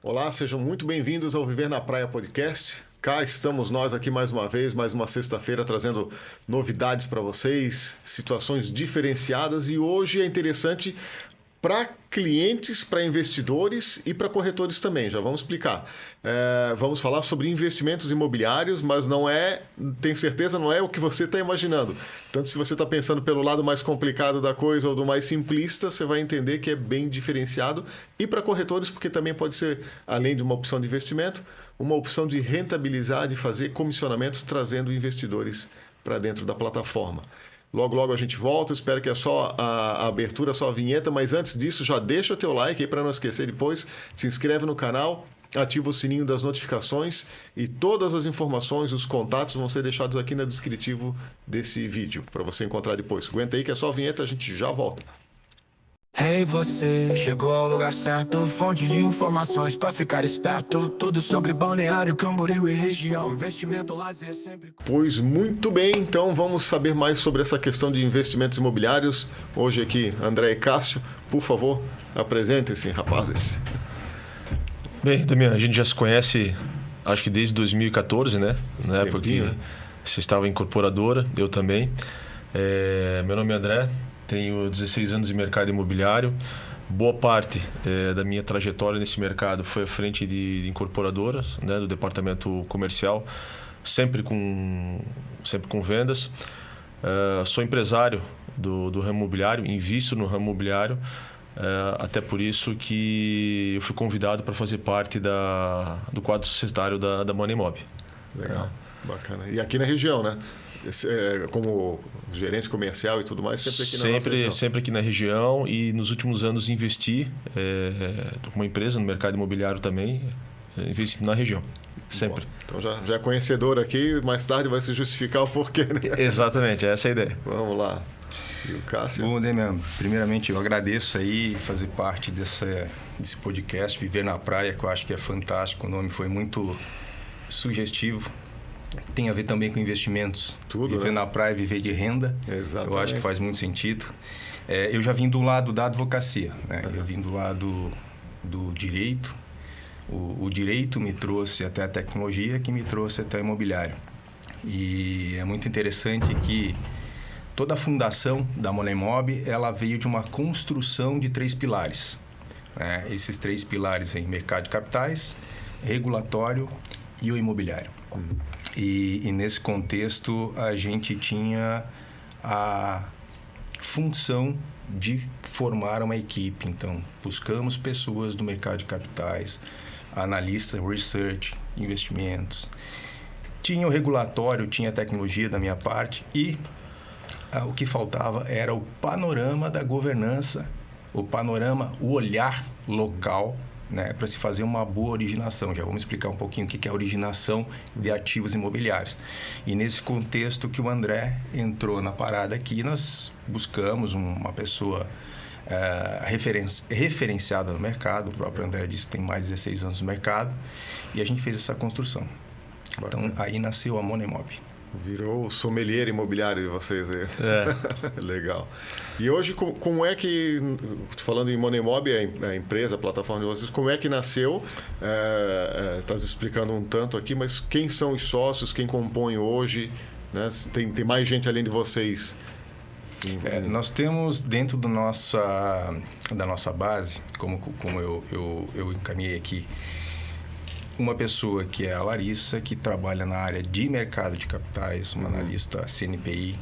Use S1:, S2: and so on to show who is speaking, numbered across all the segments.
S1: Olá, sejam muito bem-vindos ao Viver na Praia Podcast. Cá estamos nós aqui mais uma vez, mais uma sexta-feira, trazendo novidades para vocês, situações diferenciadas, e hoje é interessante para clientes, para investidores e para corretores também. Já vamos explicar. Vamos falar sobre investimentos imobiliários, mas não é, tenho certeza, não é o que você está imaginando. Tanto se você está pensando pelo lado mais complicado da coisa ou do mais simplista, você vai entender que é bem diferenciado. E para corretores, porque também pode ser, além de uma opção de investimento, uma opção de rentabilizar, de fazer comissionamentos, trazendo investidores para dentro da plataforma. Logo, logo a gente volta. Espero que é só a abertura, só a vinheta. Mas antes disso, já deixa o teu like aí para não esquecer depois. Se inscreve no canal, ativa o sininho das notificações e todas as informações, os contatos vão ser deixados aqui no descritivo desse vídeo para você encontrar depois. Aguenta aí que é só a vinheta, a gente já volta.
S2: Hey, você chegou ao lugar certo, fonte de informações para ficar esperto. Tudo sobre Balneário Camboriú e região, investimento, lazer sempre.
S1: Pois muito bem, então vamos saber mais sobre essa questão de investimentos imobiliários. Hoje aqui, André e Cássio, por favor, apresentem-se, rapazes.
S3: Bem, Damian, a gente já se conhece, acho que desde 2014, né? Na época que você estava em incorporadora, eu também. Meu nome é André. Tenho 16 anos de mercado imobiliário. Boa parte da minha trajetória nesse mercado foi à frente de incorporadoras, né, do departamento comercial, sempre com vendas. Sou empresário do ramo imobiliário, invisto no ramo imobiliário, até por isso que eu fui convidado para fazer parte do quadro societário da Monemob.
S1: Legal, bacana. E aqui na região, né? Como gerente comercial e tudo mais, sempre aqui na nossa região.
S3: Sempre aqui na região, e nos últimos anos investi com uma empresa no mercado imobiliário também, investi na região, sempre.
S1: Bom, então já é conhecedor aqui, mais tarde vai se justificar o porquê, né?
S3: Exatamente, essa é a ideia.
S1: Vamos lá. E o Cássio?
S4: Bom, Demian, primeiramente eu agradeço aí fazer parte desse podcast, Viver na Praia, que eu acho que é fantástico, o nome foi muito sugestivo. Tem a ver também com investimentos.
S1: Tudo,
S4: viver na praia, viver de renda.
S1: Exatamente.
S4: Eu acho que faz muito sentido. Eu já vim do lado da advocacia, né? Eu vim do lado do direito. O direito me trouxe até a tecnologia, que me trouxe até o imobiliário. E é muito interessante que toda a fundação da Monemob, ela veio de uma construção de 3 pilares. Né? Esses 3 pilares em mercado de capitais, regulatório e o imobiliário. E nesse contexto a gente tinha a função de formar uma equipe. Então, buscamos pessoas do mercado de capitais, analistas, research, investimentos. Tinha o regulatório, tinha a tecnologia da minha parte e o que faltava era o panorama da governança, o olhar local, né, para se fazer uma boa originação. Já vamos explicar um pouquinho o que é a originação de ativos imobiliários. E nesse contexto que o André entrou na parada aqui, nós buscamos uma pessoa referenciada no mercado. O próprio André disse que tem mais de 16 anos no mercado. E a gente fez essa construção.
S1: Bacana.
S4: Então, aí nasceu a Monemob.
S1: Virou o sommelier imobiliário de vocês aí. Legal. E hoje, como é que, falando em Monemob, a empresa, a plataforma de vocês, como é que nasceu? Está explicando um tanto aqui, mas quem são os sócios, quem compõe hoje? Né? Tem mais gente além de vocês?
S4: Nós temos dentro da nossa base, como eu encaminhei aqui, uma pessoa que é a Larissa, que trabalha na área de mercado de capitais, uma analista CNPI.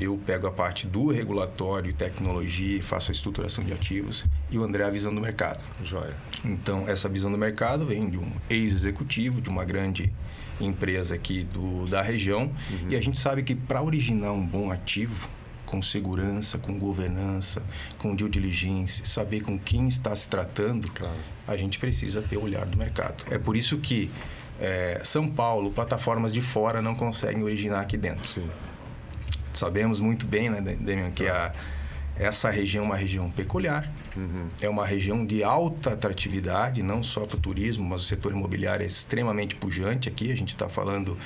S4: Eu pego a parte do regulatório e tecnologia e faço a estruturação de ativos. E o André a visão do mercado.
S1: Joia.
S4: Então, essa visão do mercado vem de um ex-executivo de uma grande empresa aqui da região. E a gente sabe que para originar um bom ativo, com segurança, com governança, com due diligence, saber com quem está se tratando, claro, a gente precisa ter o olhar do mercado. É por isso que São Paulo, plataformas de fora não conseguem originar aqui dentro.
S1: Sim.
S4: Sabemos muito bem, né, Demian, que essa região é uma região peculiar, é uma região de alta atratividade, não só para o turismo, mas o setor imobiliário é extremamente pujante aqui. A gente está falando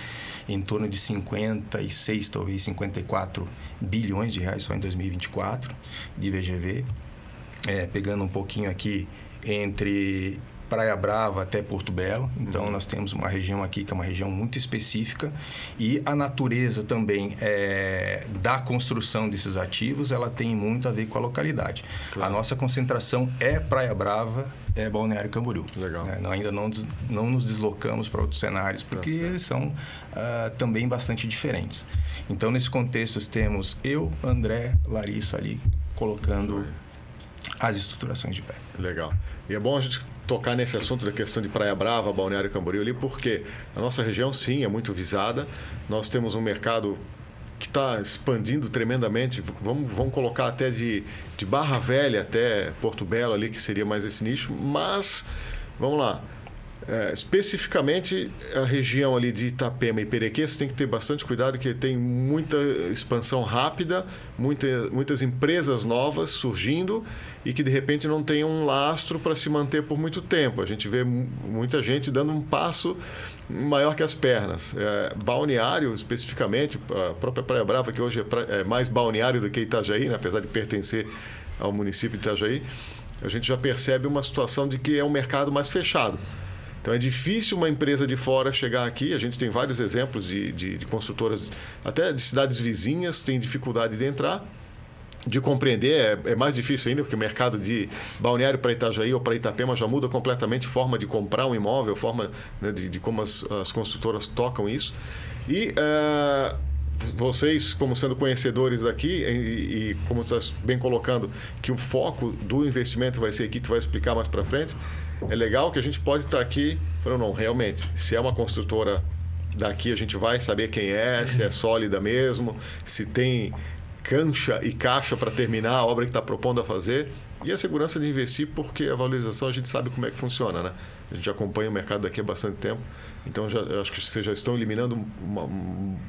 S4: em torno de 56, talvez 54 bilhões de reais só em 2024 de VGV. Pegando um pouquinho aqui entre Praia Brava até Porto Belo. Então, nós temos uma região aqui que é uma região muito específica. E a natureza também da construção desses ativos, ela tem muito a ver com a localidade. Claro. A nossa concentração é Praia Brava, é Balneário Camboriú.
S1: Legal.
S4: Ainda não nos deslocamos para outros cenários, porque eles são também bastante diferentes. Então, nesse contexto, temos eu, André, Larissa ali, colocando as estruturações de pé.
S1: Legal. E é bom a gente tocar nesse assunto da questão de Praia Brava, Balneário Camboriú ali, porque a nossa região, sim, é muito visada. Nós temos um mercado que está expandindo tremendamente. Vamos colocar até de Barra Velha até Porto Belo ali, que seria mais esse nicho. Mas, vamos lá. Especificamente a região ali de Itapema e Perequê, você tem que ter bastante cuidado, porque tem muita expansão rápida, muitas empresas novas surgindo e que de repente não tem um lastro para se manter por muito tempo. A gente vê muita gente dando um passo maior que as pernas. Balneário, especificamente, a própria Praia Brava, que hoje é mais balneário do que Itajaí, né? Apesar de pertencer ao município de Itajaí, a gente já percebe uma situação de que é um mercado mais fechado. Então, é difícil uma empresa de fora chegar aqui. A gente tem vários exemplos de construtoras, até de cidades vizinhas, tem dificuldade de entrar, de compreender. É mais difícil ainda, porque o mercado de Balneário para Itajaí ou para Itapema já muda completamente a forma de comprar um imóvel, a forma, né, de como as construtoras tocam isso. E vocês, como sendo conhecedores daqui, e como você está bem colocando, que o foco do investimento vai ser aqui, tu vai explicar mais para frente, é legal que a gente pode estar aqui falando, não, realmente, se é uma construtora daqui, a gente vai saber quem é, se é sólida mesmo, se tem cancha e caixa para terminar a obra que está propondo a fazer. E a segurança de investir, porque a valorização a gente sabe como é que funciona, né? A gente acompanha o mercado daqui há bastante tempo, então eu acho que vocês já estão eliminando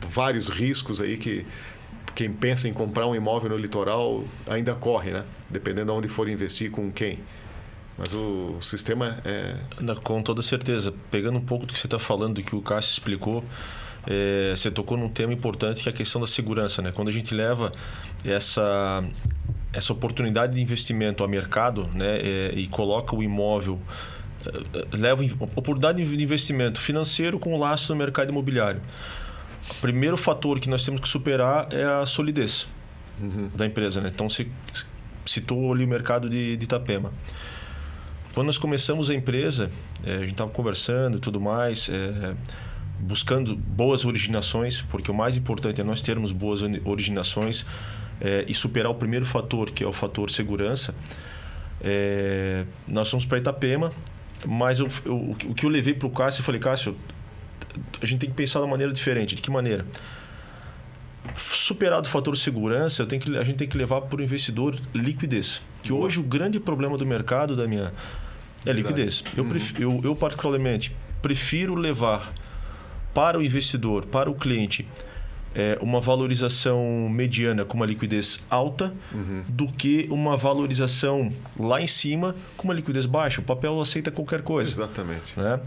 S1: vários riscos aí que quem pensa em comprar um imóvel no litoral ainda corre, né? Dependendo de onde for investir, com quem. Mas o sistema
S3: Com toda certeza. Pegando um pouco do que você está falando, do que o Cássio explicou, você tocou num tema importante, que é a questão da segurança, né? Quando a gente leva essa oportunidade de investimento ao mercado, né, e coloca o imóvel, leva oportunidade de investimento financeiro com o laço no mercado imobiliário. O primeiro fator que nós temos que superar é a solidez da empresa, né? Então, você citou ali o mercado de Itapema. Quando nós começamos a empresa, a gente estava conversando e tudo mais, buscando boas originações, porque o mais importante é nós termos boas originações e superar o primeiro fator, que é o fator segurança. Nós fomos para Itapema, mas o que eu levei para o Cássio, eu falei, Cássio, a gente tem que pensar de uma maneira diferente. De que maneira? Superado o fator segurança, a gente tem que levar para o investidor liquidez. Que hoje o grande problema do mercado, Damian, é liquidez. Eu particularmente prefiro levar para o investidor, para o cliente, uma valorização mediana com uma liquidez alta do que uma valorização lá em cima com uma liquidez baixa. O papel aceita qualquer coisa.
S1: Exatamente.
S3: Né?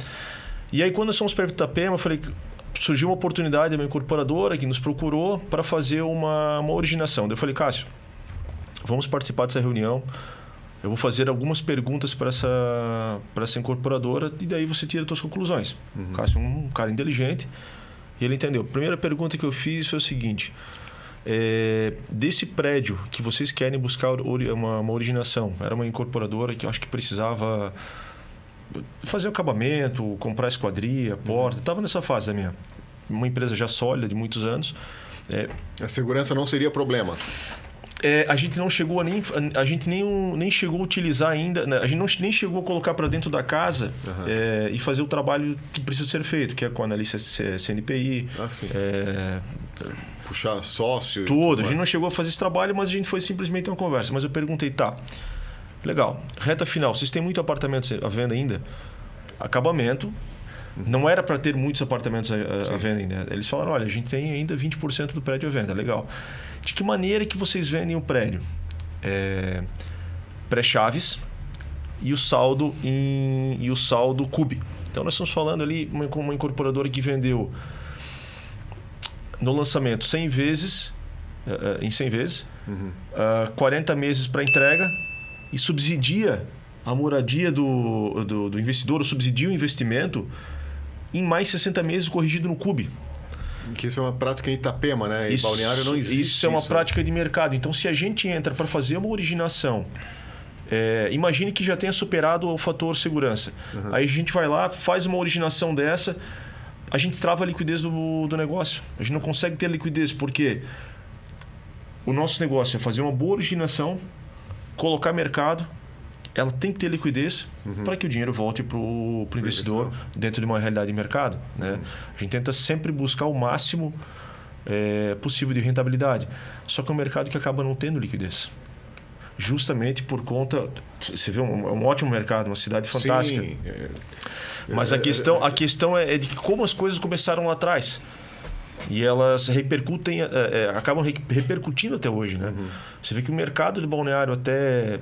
S3: E aí, quando nós fomos para Itapema, eu falei, surgiu uma oportunidade de uma incorporadora que nos procurou para fazer uma originação. Daí eu falei, Cássio, vamos participar dessa reunião. Eu vou fazer algumas perguntas para essa incorporadora e daí você tira as suas conclusões. O Cássio é um cara inteligente e ele entendeu. A primeira pergunta que eu fiz foi o seguinte: desse prédio que vocês querem buscar uma originação, era uma incorporadora que eu acho que precisava fazer o acabamento, comprar esquadria, porta, estava nessa fase da minha. Uma empresa já sólida de muitos anos.
S1: A segurança não seria problema.
S3: A gente não chegou a gente nem chegou a utilizar ainda, né? A gente nem chegou a colocar para dentro da casa e fazer o trabalho que precisa ser feito, que é com a analista CNPI.
S1: Puxar sócio.
S3: Tudo. A gente não chegou a fazer esse trabalho, mas a gente foi simplesmente uma conversa. Mas eu perguntei, tá, legal, reta final, vocês têm muitos apartamentos à venda ainda? Acabamento. Não era para ter muitos apartamentos à venda ainda. Eles falaram, olha, a gente tem ainda 20% do prédio à venda. Legal. De que maneira que vocês vendem o prédio? Pré-chaves e o saldo CUB. Então, nós estamos falando ali com uma incorporadora que vendeu no lançamento 100 vezes, 40 meses para entrega e subsidia a moradia do investidor, ou subsidia o investimento em mais 60 meses corrigido no CUB.
S1: Que isso é uma prática em Itapema, né? Em Balneário não existe
S3: isso. É uma prática de mercado. Então, se a gente entra para fazer uma originação, imagine que já tenha superado o fator segurança. Aí a gente vai lá, faz uma originação dessa, a gente trava a liquidez do negócio. A gente não consegue ter liquidez, porque o nosso negócio é fazer uma boa originação, colocar mercado, ela tem que ter liquidez para que o dinheiro volte para o investidor dentro de uma realidade de mercado. Né? A gente tenta sempre buscar o máximo possível de rentabilidade. Só que é um mercado que acaba não tendo liquidez. Justamente por conta... Você vê, um ótimo mercado, uma cidade fantástica.
S1: Sim.
S3: Mas a questão é de como as coisas começaram lá atrás. E elas repercutem, acabam repercutindo até hoje. Né? Você vê que o mercado de balneário até...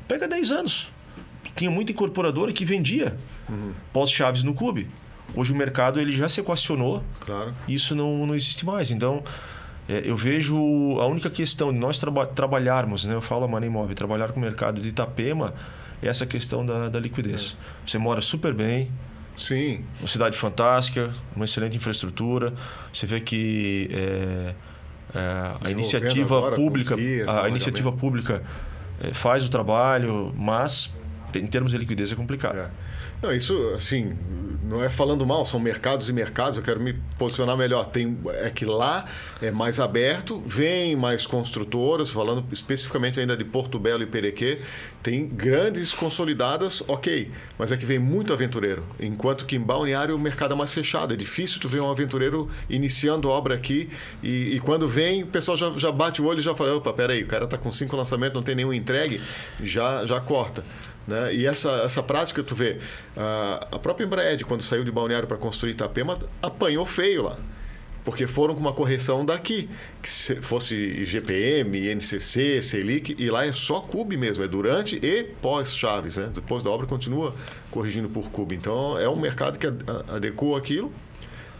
S3: Pega 10 anos. Tinha muita incorporadora que vendia pós-chaves no CUB. Hoje o mercado ele já se equacionou.
S1: Claro.
S3: Isso não existe mais. Então, eu vejo a única questão de nós trabalharmos, né? Eu falo a Money Mob, trabalhar com o mercado de Itapema, é essa questão da liquidez. Você mora super bem.
S1: Sim.
S3: Uma cidade fantástica, uma excelente infraestrutura. Você vê que a iniciativa pública... A iniciativa pública faz o trabalho, mas em termos de liquidez é complicado.
S1: Não, isso, assim, não é falando mal, são mercados e mercados, eu quero me posicionar melhor. É que lá é mais aberto, vem mais construtoras, falando especificamente ainda de Porto Belo e Perequê, tem grandes consolidadas, ok, mas é que vem muito aventureiro, enquanto que em Balneário o mercado é mais fechado, é difícil tu ver um aventureiro iniciando obra aqui e quando vem o pessoal já bate o olho e já fala, opa, peraí, o cara está com 5 lançamentos, não tem nenhum entregue, já corta. Né? E essa prática, tu vê, a própria Embraer, quando saiu de Balneário para construir Itapema, apanhou feio lá. Porque foram com uma correção daqui, que se fosse GPM, NCC, Selic, e lá é só CUB mesmo, é durante e pós-chaves. Né? Depois da obra continua corrigindo por CUB. Então é um mercado que adequou aquilo,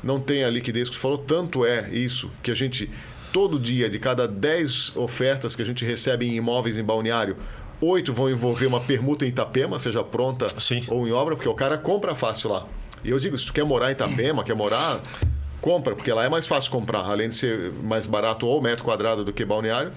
S1: não tem a liquidez que você falou, tanto é isso que a gente, todo dia, de cada 10 ofertas que a gente recebe em imóveis em Balneário, 8 vão envolver uma permuta em Itapema, seja pronta ou em obra, porque o cara compra fácil lá. E eu digo, se tu quer morar em Itapema, compra, porque lá é mais fácil comprar. Além de ser mais barato ou metro quadrado do que Balneário,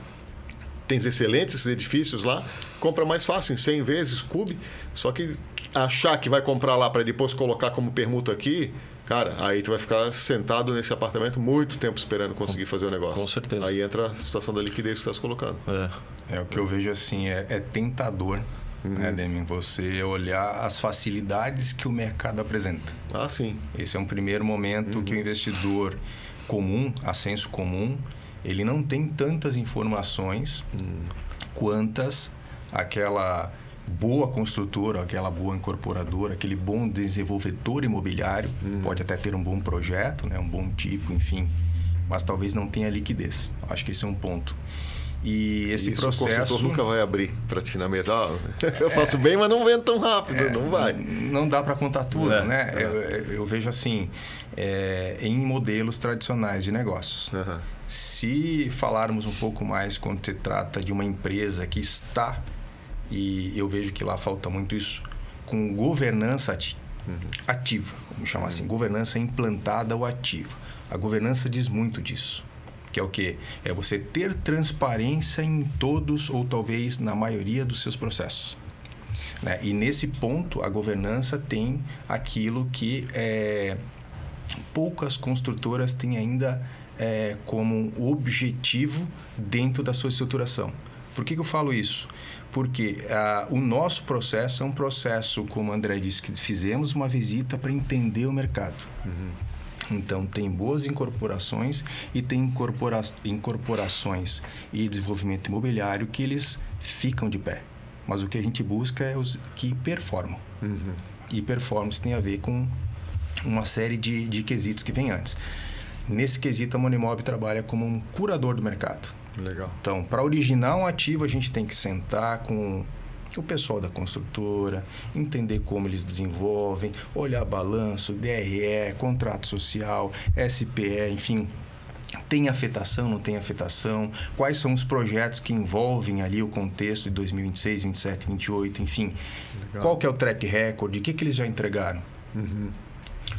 S1: tens excelentes edifícios lá, compra mais fácil, em 100 vezes, CUB. Só que achar que vai comprar lá para depois colocar como permuta aqui, cara, aí tu vai ficar sentado nesse apartamento muito tempo esperando conseguir fazer o negócio.
S3: Com certeza.
S1: Aí entra a situação da liquidez que tu estás colocando.
S4: O que eu vejo assim, é tentador, né, Demian? Você olhar as facilidades que o mercado apresenta.
S1: Ah, sim.
S4: Esse é um primeiro momento que o investidor comum, a senso comum, ele não tem tantas informações quantas aquela boa construtora, aquela boa incorporadora, aquele bom desenvolvedor imobiliário, pode até ter um bom projeto, né, um bom tipo, enfim, mas talvez não tenha liquidez. Acho que esse é um ponto. E esse processo...
S1: O consultor nunca vai abrir para ti na mesa. Eu faço bem, mas não vendo tão rápido. Não vai.
S4: Não dá para contar tudo, né? Eu vejo assim, em modelos tradicionais de negócios. Se falarmos um pouco mais quando se trata de uma empresa que está, e eu vejo que lá falta muito isso, com governança ativa, vamos chamar assim, governança implantada ou ativa. A governança diz muito disso. Que é o quê? É você ter transparência em todos ou talvez na maioria dos seus processos. Né? E nesse ponto, a governança tem aquilo que poucas construtoras têm ainda como um objetivo dentro da sua estruturação. Por que eu falo isso? Porque o nosso processo é um processo, como o André disse, que fizemos uma visita para entender o mercado. Então, tem boas incorporações e tem incorporações e desenvolvimento imobiliário que eles ficam de pé. Mas o que a gente busca é os que performam. E performance tem a ver com uma série de quesitos que vem antes. Nesse quesito, a Money Mob trabalha como um curador do mercado.
S1: Legal.
S4: Então, para originar um ativo, a gente tem que sentar com o pessoal da construtora, entender como eles desenvolvem, olhar balanço, DRE, contrato social, SPE, enfim, Tem afetação, não tem afetação? Quais são os projetos que envolvem ali o contexto de 2026, 27, 28, enfim. Legal. Qual que é o track record? O que eles já entregaram?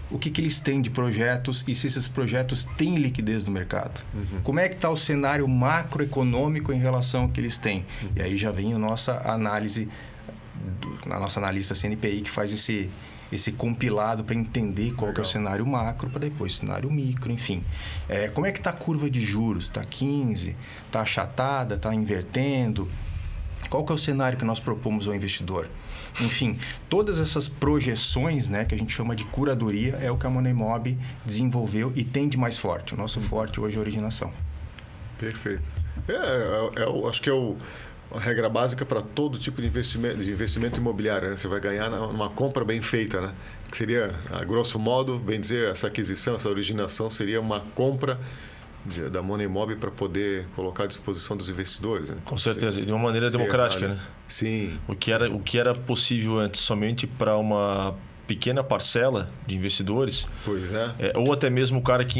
S4: O que eles têm de projetos e se esses projetos têm liquidez no mercado? Como é que está o cenário macroeconômico em relação ao que eles têm? E aí já vem a nossa análise, a nossa analista CNPI que faz esse compilado para entender qual que é o cenário macro, para depois o cenário micro, enfim. Como é que está a curva de juros? Está 15? Está achatada? Está invertendo? Qual que é o cenário que nós propomos ao investidor? Enfim, todas essas projeções, né, que a gente chama de curadoria, é o que a Monemob desenvolveu e tem de mais forte. O nosso forte hoje é a originação.
S1: Perfeito. Acho que a regra básica para todo tipo de investimento imobiliário, né? Você vai ganhar numa compra bem feita, né? Que seria, a grosso modo, bem dizer, essa aquisição, essa originação seria uma compra da Monemob para poder colocar à disposição dos investidores. Né?
S3: Com certeza, e de uma maneira democrática, né?
S1: Sim.
S3: O que era possível antes somente para uma pequena parcela de investidores,
S1: pois
S3: ou até mesmo o cara que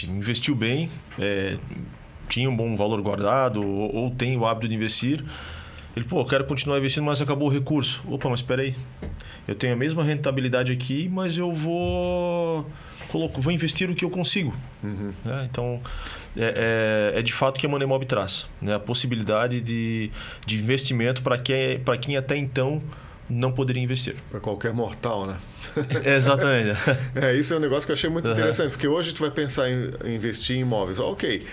S3: investiu bem, tinha um bom valor guardado ou tem o hábito de investir, ele, eu quero continuar investindo, mas acabou o recurso. Opa, mas espera aí, eu tenho a mesma rentabilidade aqui, mas eu vou investir o que eu consigo. Então, é de fato que a Monemob traz, né? A possibilidade de investimento para quem até então não poderia investir.
S1: Para qualquer mortal, né?
S3: Exatamente.
S1: Isso é um negócio que eu achei muito interessante, porque hoje tu vai pensar em investir em imóveis. Ok,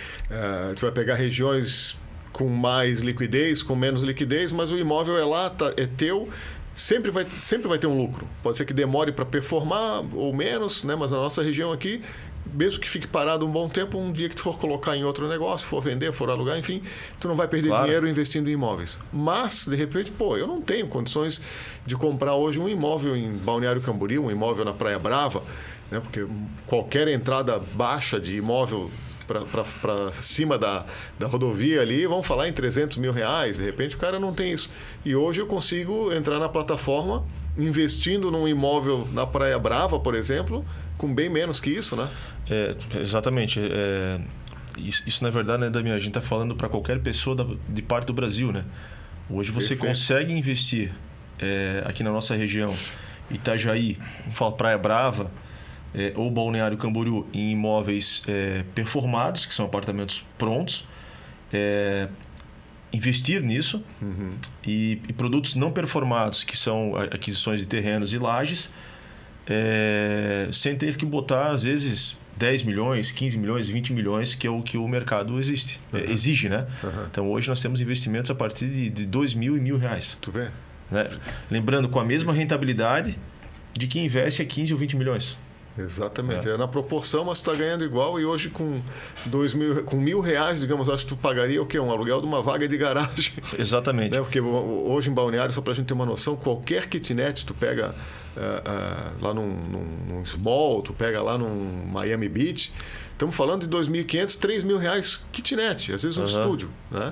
S1: tu vai pegar regiões com mais liquidez, com menos liquidez, mas o imóvel é lá, é teu, sempre vai ter um lucro. Pode ser que demore para performar ou menos, né? Mas na nossa região aqui, mesmo que fique parado um bom tempo, um dia que tu for colocar em outro negócio, for vender, for alugar, enfim, tu não vai perder dinheiro investindo em imóveis. Mas, de repente, eu não tenho condições de comprar hoje um imóvel em Balneário Camboriú, um imóvel na Praia Brava, né? Porque qualquer entrada baixa de imóvel para cima da rodovia ali, vão falar em 300 mil reais, de repente o cara não tem isso. E hoje eu consigo entrar na plataforma investindo num imóvel na Praia Brava, por exemplo, com bem menos que isso, né?
S3: Exatamente. Isso na verdade, né, Damião? A gente está falando para qualquer pessoa de parte do Brasil, né? Hoje você consegue investir aqui na nossa região, Itajaí, Praia Brava, ou Balneário Camboriú, em imóveis performados, que são apartamentos prontos, investir nisso, e produtos não performados, que são aquisições de terrenos e lajes, sem ter que botar, às vezes, 10 milhões, 15 milhões, 20 milhões, que é o que o mercado exige, né? Então, hoje nós temos investimentos a partir de 2 mil e R$1.000.
S1: Tu vê?
S3: Né? Lembrando, com a mesma rentabilidade de quem investe a 15 ou 20 milhões.
S1: Exatamente, na proporção, mas tu está ganhando igual. E hoje com R$1.000, digamos, acho que tu pagaria o quê? Um aluguel de uma vaga de garagem.
S3: Exatamente.
S1: Né? Porque hoje em Balneário, só para a gente ter uma noção, qualquer kitnet tu pega lá num Small, tu pega lá num Miami Beach, estamos falando de R$2.500, R$3.000 kitnet, às vezes um estúdio, né?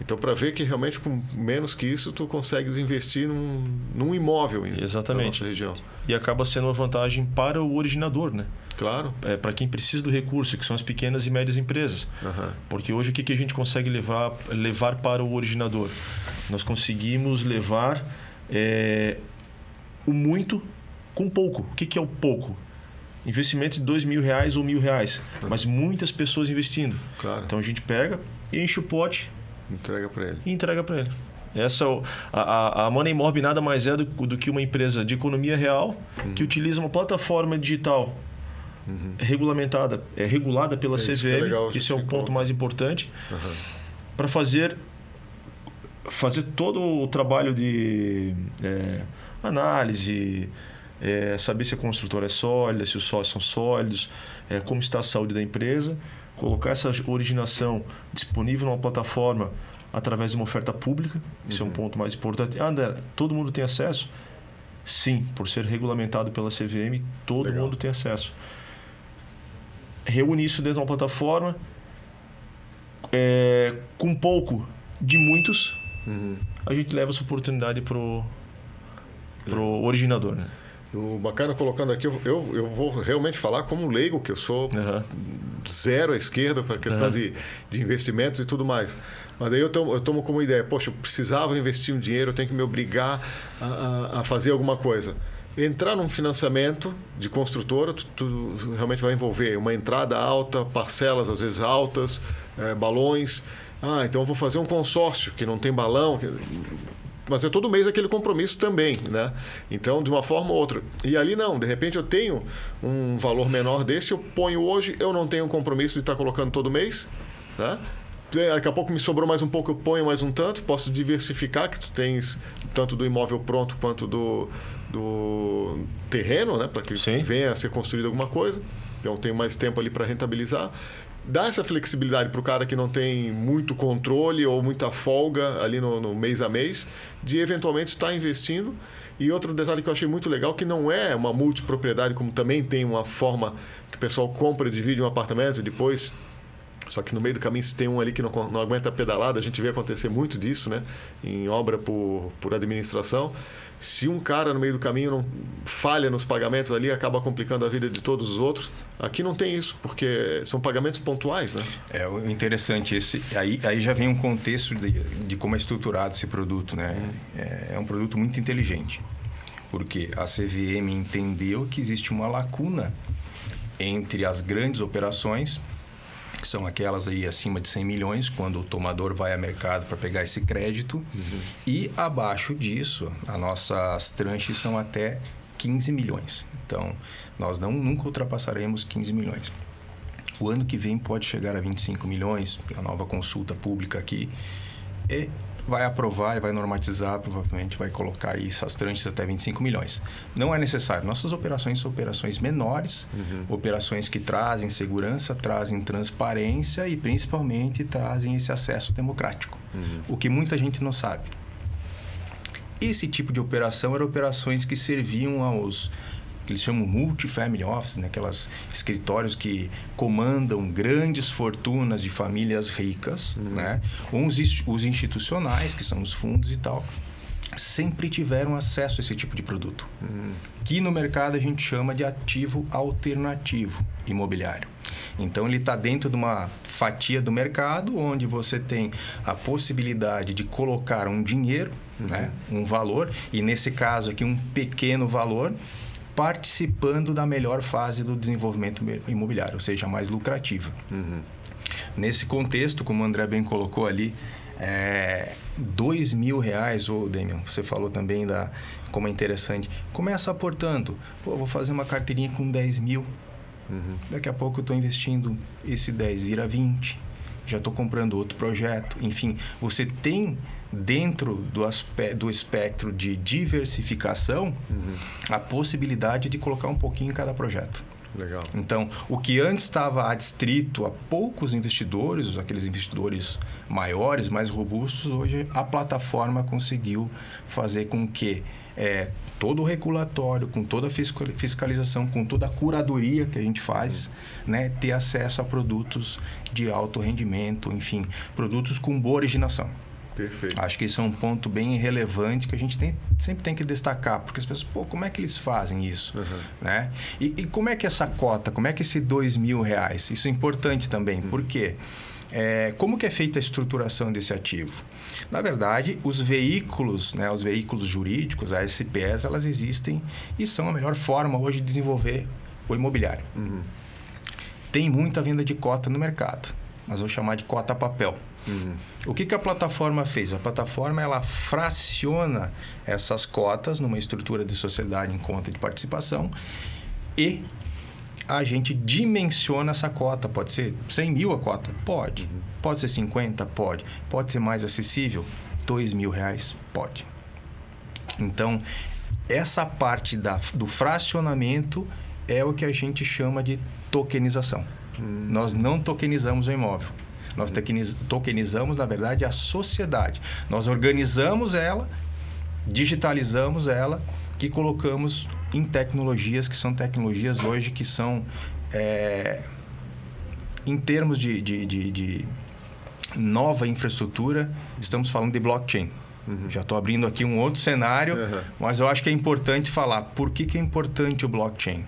S1: Então, para ver que realmente com menos que isso, tu consegues investir num imóvel na nossa região.
S3: E acaba sendo uma vantagem para o originador, né?
S1: Claro.
S3: Para quem precisa do recurso, que são as pequenas e médias empresas. Porque hoje o que a gente consegue levar para o originador? Nós conseguimos levar o muito com pouco. O que é o pouco? Investimento de R$2.000 ou R$1.000, mas muitas pessoas investindo.
S1: Claro.
S3: Então a gente pega, enche o pote,
S1: entrega para ele.
S3: E entrega para ele. A Monemob nada mais é do que uma empresa de economia real que utiliza uma plataforma digital regulamentada, regulada pela CVM, esse é o ponto mais importante, para fazer todo o trabalho de análise, saber se a construtora é sólida, se os sócios são sólidos, como está a saúde da empresa, colocar essa originação disponível numa plataforma através de uma oferta pública. Isso é um ponto mais importante. André, todo mundo tem acesso? Sim, por ser regulamentado pela CVM, todo mundo tem acesso. Reúne isso dentro de uma plataforma, com pouco de muitos, a gente leva essa oportunidade pro originador, né?
S1: O bacana colocando aqui, eu vou realmente falar como leigo que eu sou zero à esquerda para a questão de investimentos e tudo mais. Mas daí eu tomo como ideia, poxa, eu precisava investir um dinheiro, eu tenho que me obrigar a fazer alguma coisa. Entrar num financiamento de construtora, tu realmente vai envolver uma entrada alta, parcelas às vezes altas, balões. Então eu vou fazer um consórcio que não tem balão, mas é todo mês aquele compromisso também, né? Então, de uma forma ou outra. E ali não, de repente eu tenho um valor menor desse, eu ponho hoje, eu não tenho um compromisso de estar colocando todo mês, né? Daqui a pouco me sobrou mais um pouco, eu ponho mais um tanto, posso diversificar, que tu tens tanto do imóvel pronto quanto do terreno, né? Para que venha a ser construído alguma coisa. Então, tenho mais tempo ali para rentabilizar. Dá essa flexibilidade para o cara que não tem muito controle ou muita folga ali no mês a mês, de eventualmente estar investindo. E outro detalhe que eu achei muito legal, que não é uma multipropriedade, como também tem uma forma que o pessoal compra e divide um apartamento e depois... Só que no meio do caminho, se tem um ali que não aguenta a pedalada, a gente vê acontecer muito disso, né? Em obra por administração. Se um cara no meio do caminho não falha nos pagamentos ali, acaba complicando a vida de todos os outros. Aqui não tem isso, porque são pagamentos pontuais, né?
S4: O interessante, aí já vem um contexto de como é estruturado esse produto, né? É um produto muito inteligente, porque a CVM entendeu que existe uma lacuna entre as grandes operações, que são aquelas aí acima de 100 milhões, quando o tomador vai ao mercado para pegar esse crédito. E abaixo disso, as nossas tranches são até 15 milhões. Então, nós nunca ultrapassaremos 15 milhões. O ano que vem pode chegar a 25 milhões, a nova consulta pública aqui, e vai aprovar e vai normatizar, provavelmente vai colocar aí essas tranches até 25 milhões. Não é necessário. Nossas operações são operações menores, operações que trazem segurança, trazem transparência e principalmente trazem esse acesso democrático. O que muita gente não sabe. Esse tipo de operação eram operações que serviam aos que eles chamam multifamily office, né? Aquelas escritórios que comandam grandes fortunas de famílias ricas, né? Os institucionais, que são os fundos e tal, sempre tiveram acesso a esse tipo de produto, que no mercado a gente chama de ativo alternativo imobiliário. Então, ele está dentro de uma fatia do mercado, onde você tem a possibilidade de colocar um dinheiro, né? Um valor, e nesse caso aqui um pequeno valor, participando da melhor fase do desenvolvimento imobiliário, ou seja, mais lucrativa. Nesse contexto, como o André bem colocou ali, R$2.000, ô Demian, você falou também como é interessante. Começa aportando. Vou fazer uma carteirinha com 10 mil. Daqui a pouco eu estou investindo esse 10, vira 20. Já estou comprando outro projeto. Enfim, você tem dentro do espectro de diversificação a possibilidade de colocar um pouquinho em cada projeto.
S1: Legal.
S4: Então, o que antes estava adstrito a poucos investidores, aqueles investidores maiores, mais robustos, hoje a plataforma conseguiu fazer com que todo o regulatório, com toda a fiscalização, com toda a curadoria que a gente faz, né, ter acesso a produtos de alto rendimento, enfim, produtos com boa originação.
S1: Perfeito.
S4: Acho que isso é um ponto bem relevante que a gente sempre tem que destacar, porque as pessoas, como é que eles fazem isso? Né? E como é que essa cota, como é que esse R$2.000? Isso é importante também, por quê? Como que é feita a estruturação desse ativo? Na verdade, os veículos, né, os veículos jurídicos, as SPEs, elas existem e são a melhor forma hoje de desenvolver o imobiliário. Tem muita venda de cota no mercado, mas vou chamar de cota papel. O que a plataforma fez? A plataforma ela fraciona essas cotas numa estrutura de sociedade em conta de participação e a gente dimensiona essa cota. Pode ser 100 mil a cota? Pode. Pode ser 50? Pode. Pode ser mais acessível? R$2.000? Pode. Então, essa parte do fracionamento é o que a gente chama de tokenização. Nós não tokenizamos o imóvel. Nós tokenizamos, na verdade, a sociedade. Nós organizamos ela, digitalizamos ela e colocamos em tecnologias que são tecnologias hoje que são, em termos de nova infraestrutura, estamos falando de blockchain. Já estou abrindo aqui um outro cenário, mas eu acho que é importante falar. Por que é importante o blockchain?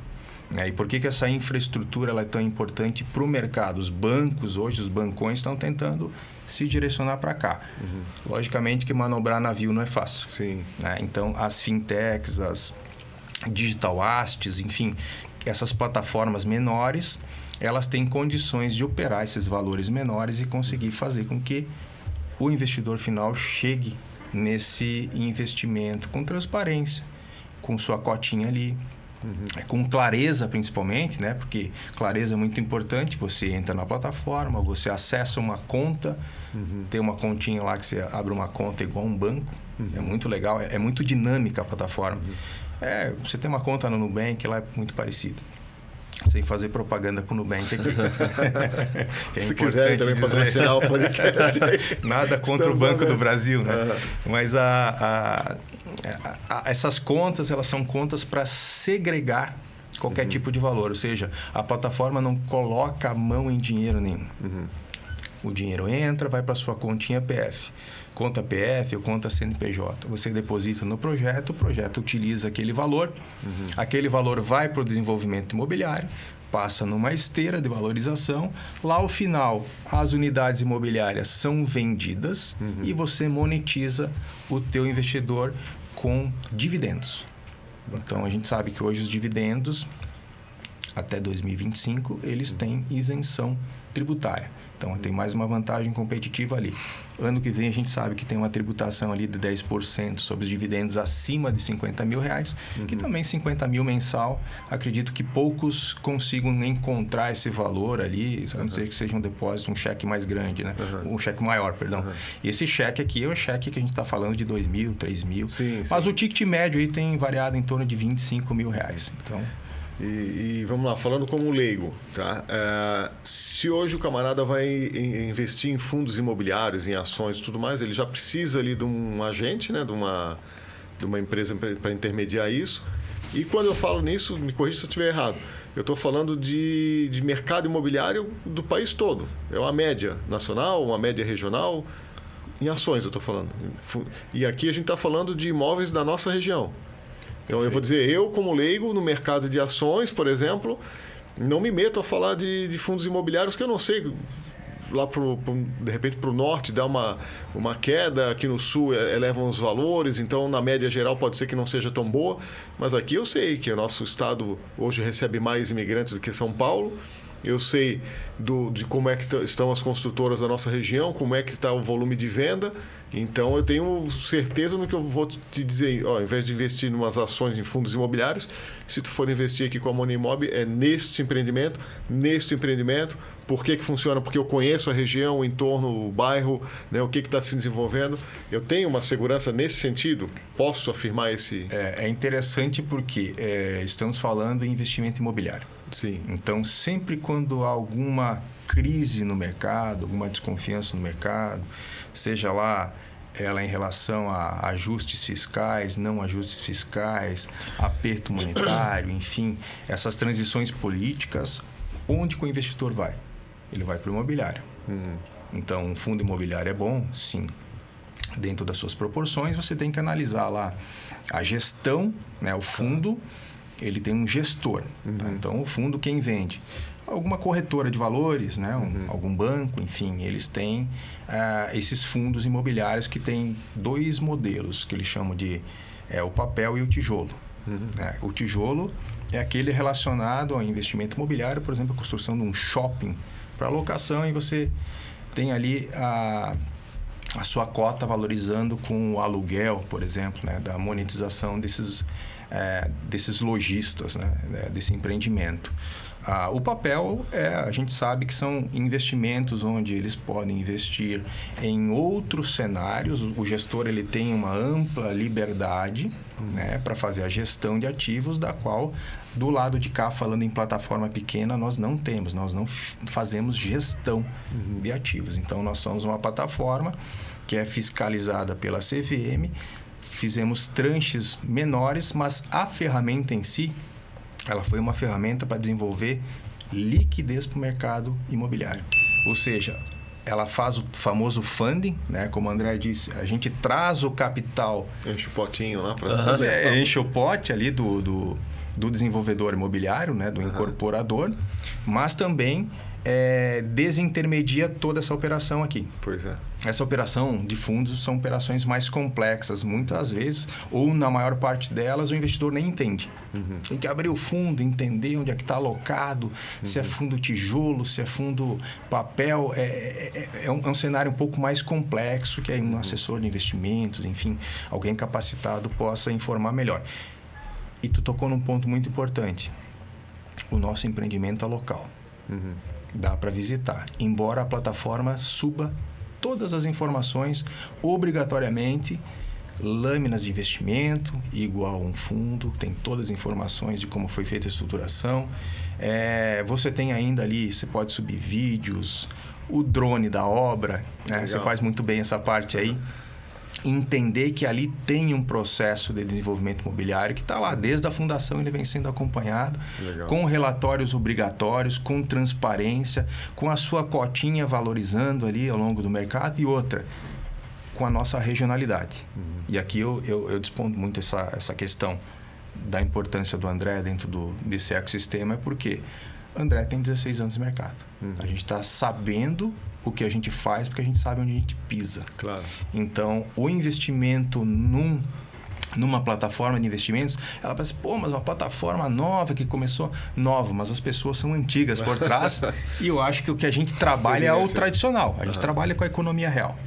S4: E por que essa infraestrutura ela é tão importante para o mercado? Os bancos, hoje, os bancões estão tentando se direcionar para cá. Logicamente que manobrar navio não é fácil.
S1: Sim.
S4: Né? Então, as fintechs, as digital assets, enfim, essas plataformas menores, elas têm condições de operar esses valores menores e conseguir fazer com que o investidor final chegue nesse investimento com transparência, com sua cotinha ali, com clareza principalmente, né? Porque clareza é muito importante. Você entra na plataforma, você acessa uma conta, tem uma continha lá que você abre uma conta igual um banco. É muito legal, é muito dinâmica a plataforma. Você tem uma conta no Nubank, lá é muito parecido. Sem fazer propaganda para o Nubank aqui.
S1: Se quiser também patrocinar o podcast.
S4: Nada contra o Banco do Brasil, né? Mas essas contas, elas são contas para segregar qualquer tipo de valor. Ou seja, a plataforma não coloca a mão em dinheiro nenhum. O dinheiro entra, vai para sua continha PF. Conta PF ou conta CNPJ. Você deposita no projeto, o projeto utiliza aquele valor. Aquele valor vai para o desenvolvimento imobiliário, passa numa esteira de valorização. Lá ao final, as unidades imobiliárias são vendidas e você monetiza o teu investidor com dividendos. Então, a gente sabe que hoje os dividendos, até 2025, eles têm isenção tributária. Então, tem mais uma vantagem competitiva ali. Ano que vem, a gente sabe que tem uma tributação ali de 10% sobre os dividendos acima de R$50 mil, que também 50 mil mensal. Acredito que poucos consigam encontrar esse valor ali, a não ser que seja um depósito, um cheque mais grande, né? Um cheque maior, perdão. E esse cheque aqui é o cheque que a gente está falando de 2 mil, 3 mil. Mas o ticket médio aí tem variado em torno de R$25 mil. Então...
S1: E vamos lá, falando como leigo, tá? Se hoje o camarada vai investir em fundos imobiliários, em ações e tudo mais, ele já precisa ali de um agente, né? de uma empresa para intermediar isso. E quando eu falo nisso, me corrija se eu estiver errado, eu estou falando de mercado imobiliário do país todo. É uma média nacional, uma média regional, em ações eu estou falando. E aqui a gente está falando de imóveis da nossa região. Então, eu vou dizer, eu como leigo no mercado de ações, por exemplo, não me meto a falar de fundos imobiliários que eu não sei, lá de repente para o norte dá uma queda, aqui no sul elevam os valores, então na média geral pode ser que não seja tão boa, mas aqui eu sei que o nosso estado hoje recebe mais imigrantes do que São Paulo. Eu sei de como é que estão as construtoras da nossa região, como é que está o volume de venda. Então, eu tenho certeza no que eu vou te dizer. Ao invés de investir em umas ações em fundos imobiliários, se tu for investir aqui com a Monimob, é neste empreendimento. Por que funciona? Porque eu conheço a região, o entorno, o bairro, né, o que está se desenvolvendo. Eu tenho uma segurança nesse sentido? Posso afirmar esse...
S4: É interessante porque estamos falando em investimento imobiliário.
S1: Sim.
S4: Então, sempre quando há alguma crise no mercado, alguma desconfiança no mercado, seja lá ela em relação a ajustes fiscais, não ajustes fiscais, aperto monetário, enfim, essas transições políticas, onde que o investidor vai? Ele vai para o imobiliário. Então, um fundo imobiliário é bom? Sim. Dentro das suas proporções, você tem que analisar lá a gestão, né, o fundo... Ele tem um gestor. Tá? Então, o fundo, quem vende? Alguma corretora de valores, né? Algum banco, enfim. Eles têm esses fundos imobiliários que têm 2 modelos, que eles chamam de o papel e o tijolo. Né? O tijolo é aquele relacionado ao investimento imobiliário, por exemplo, a construção de um shopping para locação, e você tem ali a sua cota valorizando com o aluguel, por exemplo, né? Da monetização desses lojistas, né? Desse empreendimento. O papel, a gente sabe que são investimentos onde eles podem investir em outros cenários. O gestor ele tem uma ampla liberdade, né, para fazer a gestão de ativos, da qual, do lado de cá, falando em plataforma pequena, nós não temos. Nós não fazemos gestão de ativos. Então, nós somos uma plataforma que é fiscalizada pela CVM. Fizemos tranches menores, mas a ferramenta em si, ela foi uma ferramenta para desenvolver liquidez para o mercado imobiliário. Ou seja, ela faz o famoso funding, né? Como o André disse, a gente traz o capital...
S1: Enche o potinho lá para...
S4: enche o pote ali do desenvolvedor imobiliário, né, do incorporador, mas também desintermedia toda essa operação aqui.
S1: Pois é.
S4: Essa operação de fundos são operações mais complexas, muitas vezes, ou na maior parte delas, o investidor nem entende. Tem que abrir o fundo, entender onde é que está alocado, se é fundo tijolo, se é fundo papel. É um cenário um pouco mais complexo que aí um assessor de investimentos, enfim, alguém capacitado possa informar melhor. E tu tocou num ponto muito importante. O nosso empreendimento é local. Dá para visitar, embora a plataforma suba todas as informações obrigatoriamente, lâminas de investimento igual a um fundo, tem todas as informações de como foi feita a estruturação. Você tem ainda ali, você pode subir vídeos, o drone da obra, né? Você faz muito bem essa parte aí. Entender que ali tem um processo de desenvolvimento imobiliário que está lá desde a fundação, ele vem sendo acompanhado. Legal. Com relatórios obrigatórios, com transparência, com a sua cotinha valorizando ali ao longo do mercado e outra, com a nossa regionalidade. E aqui eu dispondo muito essa questão da importância do André dentro desse ecossistema, porque André tem 16 anos de mercado. A gente está sabendo o que a gente faz porque a gente sabe onde a gente pisa.
S1: Claro.
S4: Então, o investimento numa plataforma de investimentos, ela pensa, mas uma plataforma nova que começou... Nova, mas as pessoas são antigas por trás. E eu acho que o que a gente trabalha é o tradicional. A gente trabalha com a economia real.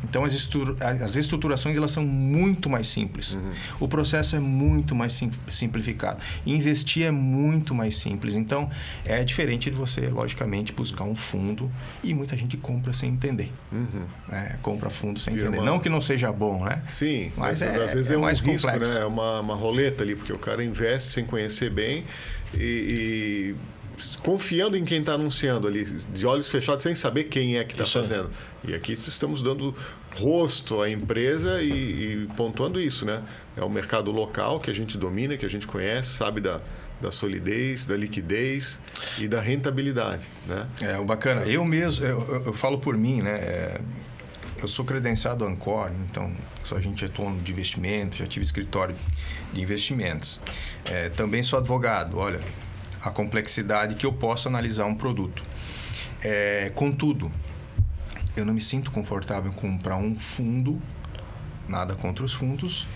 S4: Então, as estruturações elas são muito mais simples. O processo é muito mais simplificado. Investir é muito mais simples. Então, é diferente de você, logicamente, buscar um fundo. E muita gente compra sem entender. Compra fundo sem entender. Não que não seja bom, né?
S1: Sim, mas às vezes é mais um risco, né? É uma roleta ali, porque o cara investe sem conhecer bem e confiando em quem está anunciando ali, de olhos fechados, sem saber quem é que está fazendo. E aqui estamos dando rosto à empresa e pontuando isso, né? É o mercado local que a gente domina, que a gente conhece, sabe da solidez, da liquidez e da rentabilidade, né?
S4: O bacana. Eu mesmo, eu falo por mim, né? Eu sou credenciado Ancor, então sou agente autônomo de investimento, já tive escritório de investimentos. Também sou advogado, olha... a complexidade que eu posso analisar um produto. Contudo, eu não me sinto confortável em comprar um fundo, nada contra os fundos,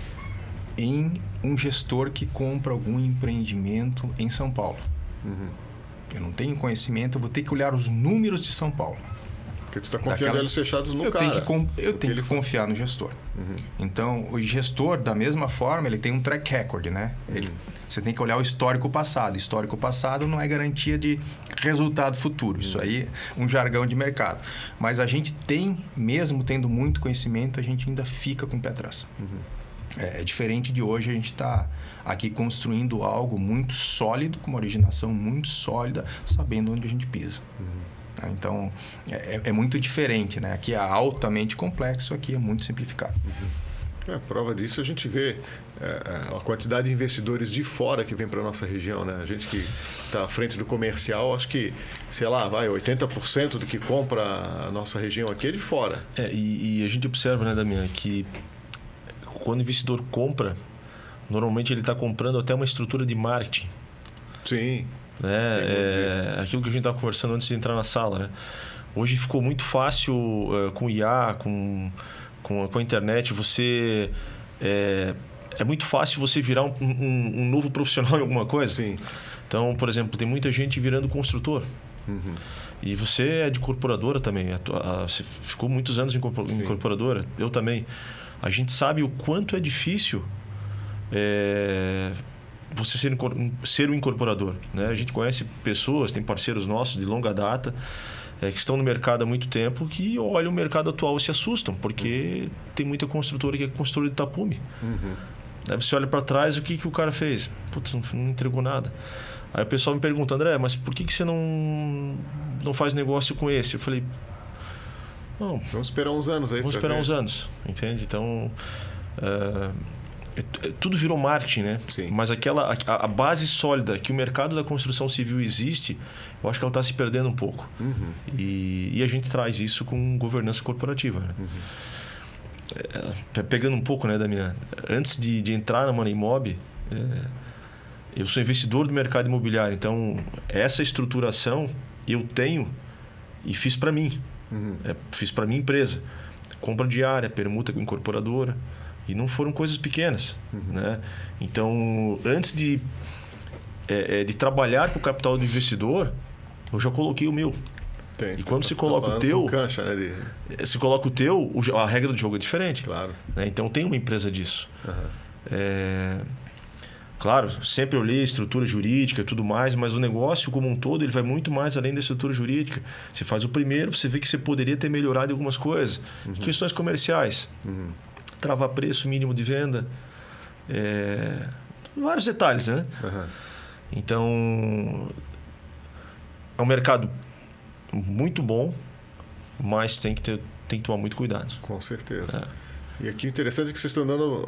S4: em um gestor que compra algum empreendimento em São Paulo. Eu não tenho conhecimento, eu vou ter que olhar os números de São Paulo.
S1: Porque tu está confiando olhos fechados no cara.
S4: Eu tenho que confiar no gestor. Então, o gestor, da mesma forma, ele tem um track record, né? Você tem que olhar o histórico passado. Histórico passado não é garantia de resultado futuro. Isso aí é um jargão de mercado. Mas a gente tem, mesmo tendo muito conhecimento, a gente ainda fica com o pé atrás. É diferente de hoje, a gente está aqui construindo algo muito sólido, com uma originação muito sólida, sabendo onde a gente pisa. Então, é muito diferente, né? Aqui é altamente complexo, aqui é muito simplificado.
S1: Prova disso a gente vê a quantidade de investidores de fora que vem para a nossa região, né? A gente que está à frente do comercial, acho que, 80% do que compra a nossa região aqui é de fora.
S3: E a gente observa, né, Damian, que quando o investidor compra, normalmente ele está comprando até uma estrutura de marketing.
S1: Sim.
S3: Aquilo que a gente estava conversando antes de entrar na sala, né? Hoje ficou muito fácil com o IA, com a internet, você é muito fácil você virar um novo profissional em alguma coisa.
S1: Sim.
S3: Então, por exemplo, tem muita gente virando construtor. E você é de incorporadora também. Você ficou muitos anos em incorporadora. Eu também. A gente sabe o quanto é difícil você ser um incorporador, né? A gente conhece pessoas, tem parceiros nossos de longa data que estão no mercado há muito tempo, que olham o mercado atual e se assustam, porque tem muita construtora que é construtora de tapume. Aí você olha para trás, o que o cara fez? Putz, não entregou nada. Aí o pessoal me pergunta, André, mas por que você não faz negócio com esse? Eu falei, não,
S1: vamos esperar uns anos aí.
S3: Vamos esperar uns anos, entende? Então, tudo virou marketing, né?
S1: Sim.
S3: Mas a base sólida que o mercado da construção civil existe, eu acho que ela está se perdendo um pouco. E a gente traz isso com governança corporativa, né? Pegando um pouco, né, Damian? Antes de entrar na Money Mob, Eu sou investidor do mercado imobiliário, então essa estruturação eu tenho e fiz para mim. Fiz para minha empresa. Compra diária, permuta com incorporadora. E não foram coisas pequenas. Né? Então, antes de trabalhar com o capital do investidor, eu já coloquei o meu. E quando você coloca o teu...
S1: Cancha, né?
S3: Se coloca o teu, a regra do jogo é diferente.
S1: Claro.
S3: Né? Então, tem uma empresa disso. Claro, sempre eu li a estrutura jurídica e tudo mais, mas o negócio como um todo ele vai muito mais além da estrutura jurídica. Você faz o primeiro, você vê que você poderia ter melhorado em algumas coisas. Questões comerciais. Travar preço mínimo de venda. Vários detalhes, né? Então, é um mercado muito bom, mas tem que tomar muito cuidado.
S1: Com certeza. E aqui o interessante é que vocês estão dando...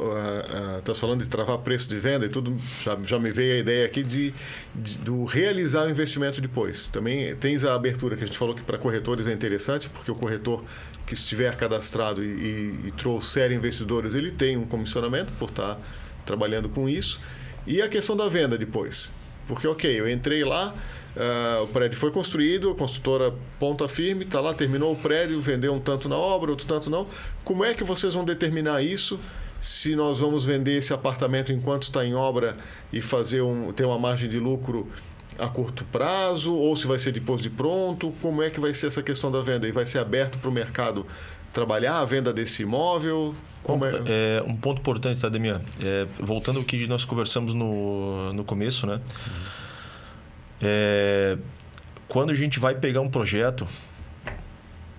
S1: Estão falando de travar preço de venda e tudo. Já me veio a ideia aqui do realizar o investimento depois. Também tens a abertura que a gente falou que para corretores é interessante, porque o corretor que estiver cadastrado e trouxer investidores, ele tem um comissionamento por estar trabalhando com isso. E a questão da venda depois. Porque, eu entrei lá... o prédio foi construído, a construtora ponta firme, está lá, terminou o prédio, vendeu um tanto na obra, outro tanto não. Como é que vocês vão determinar isso? Se nós vamos vender esse apartamento enquanto está em obra e ter uma margem de lucro a curto prazo, ou se vai ser depois de pronto? Como é que vai ser essa questão da venda? E vai ser aberto para o mercado trabalhar a venda desse imóvel?
S3: Um ponto importante, tá, Demian? Voltando ao que nós conversamos no começo, né? Quando a gente vai pegar um projeto,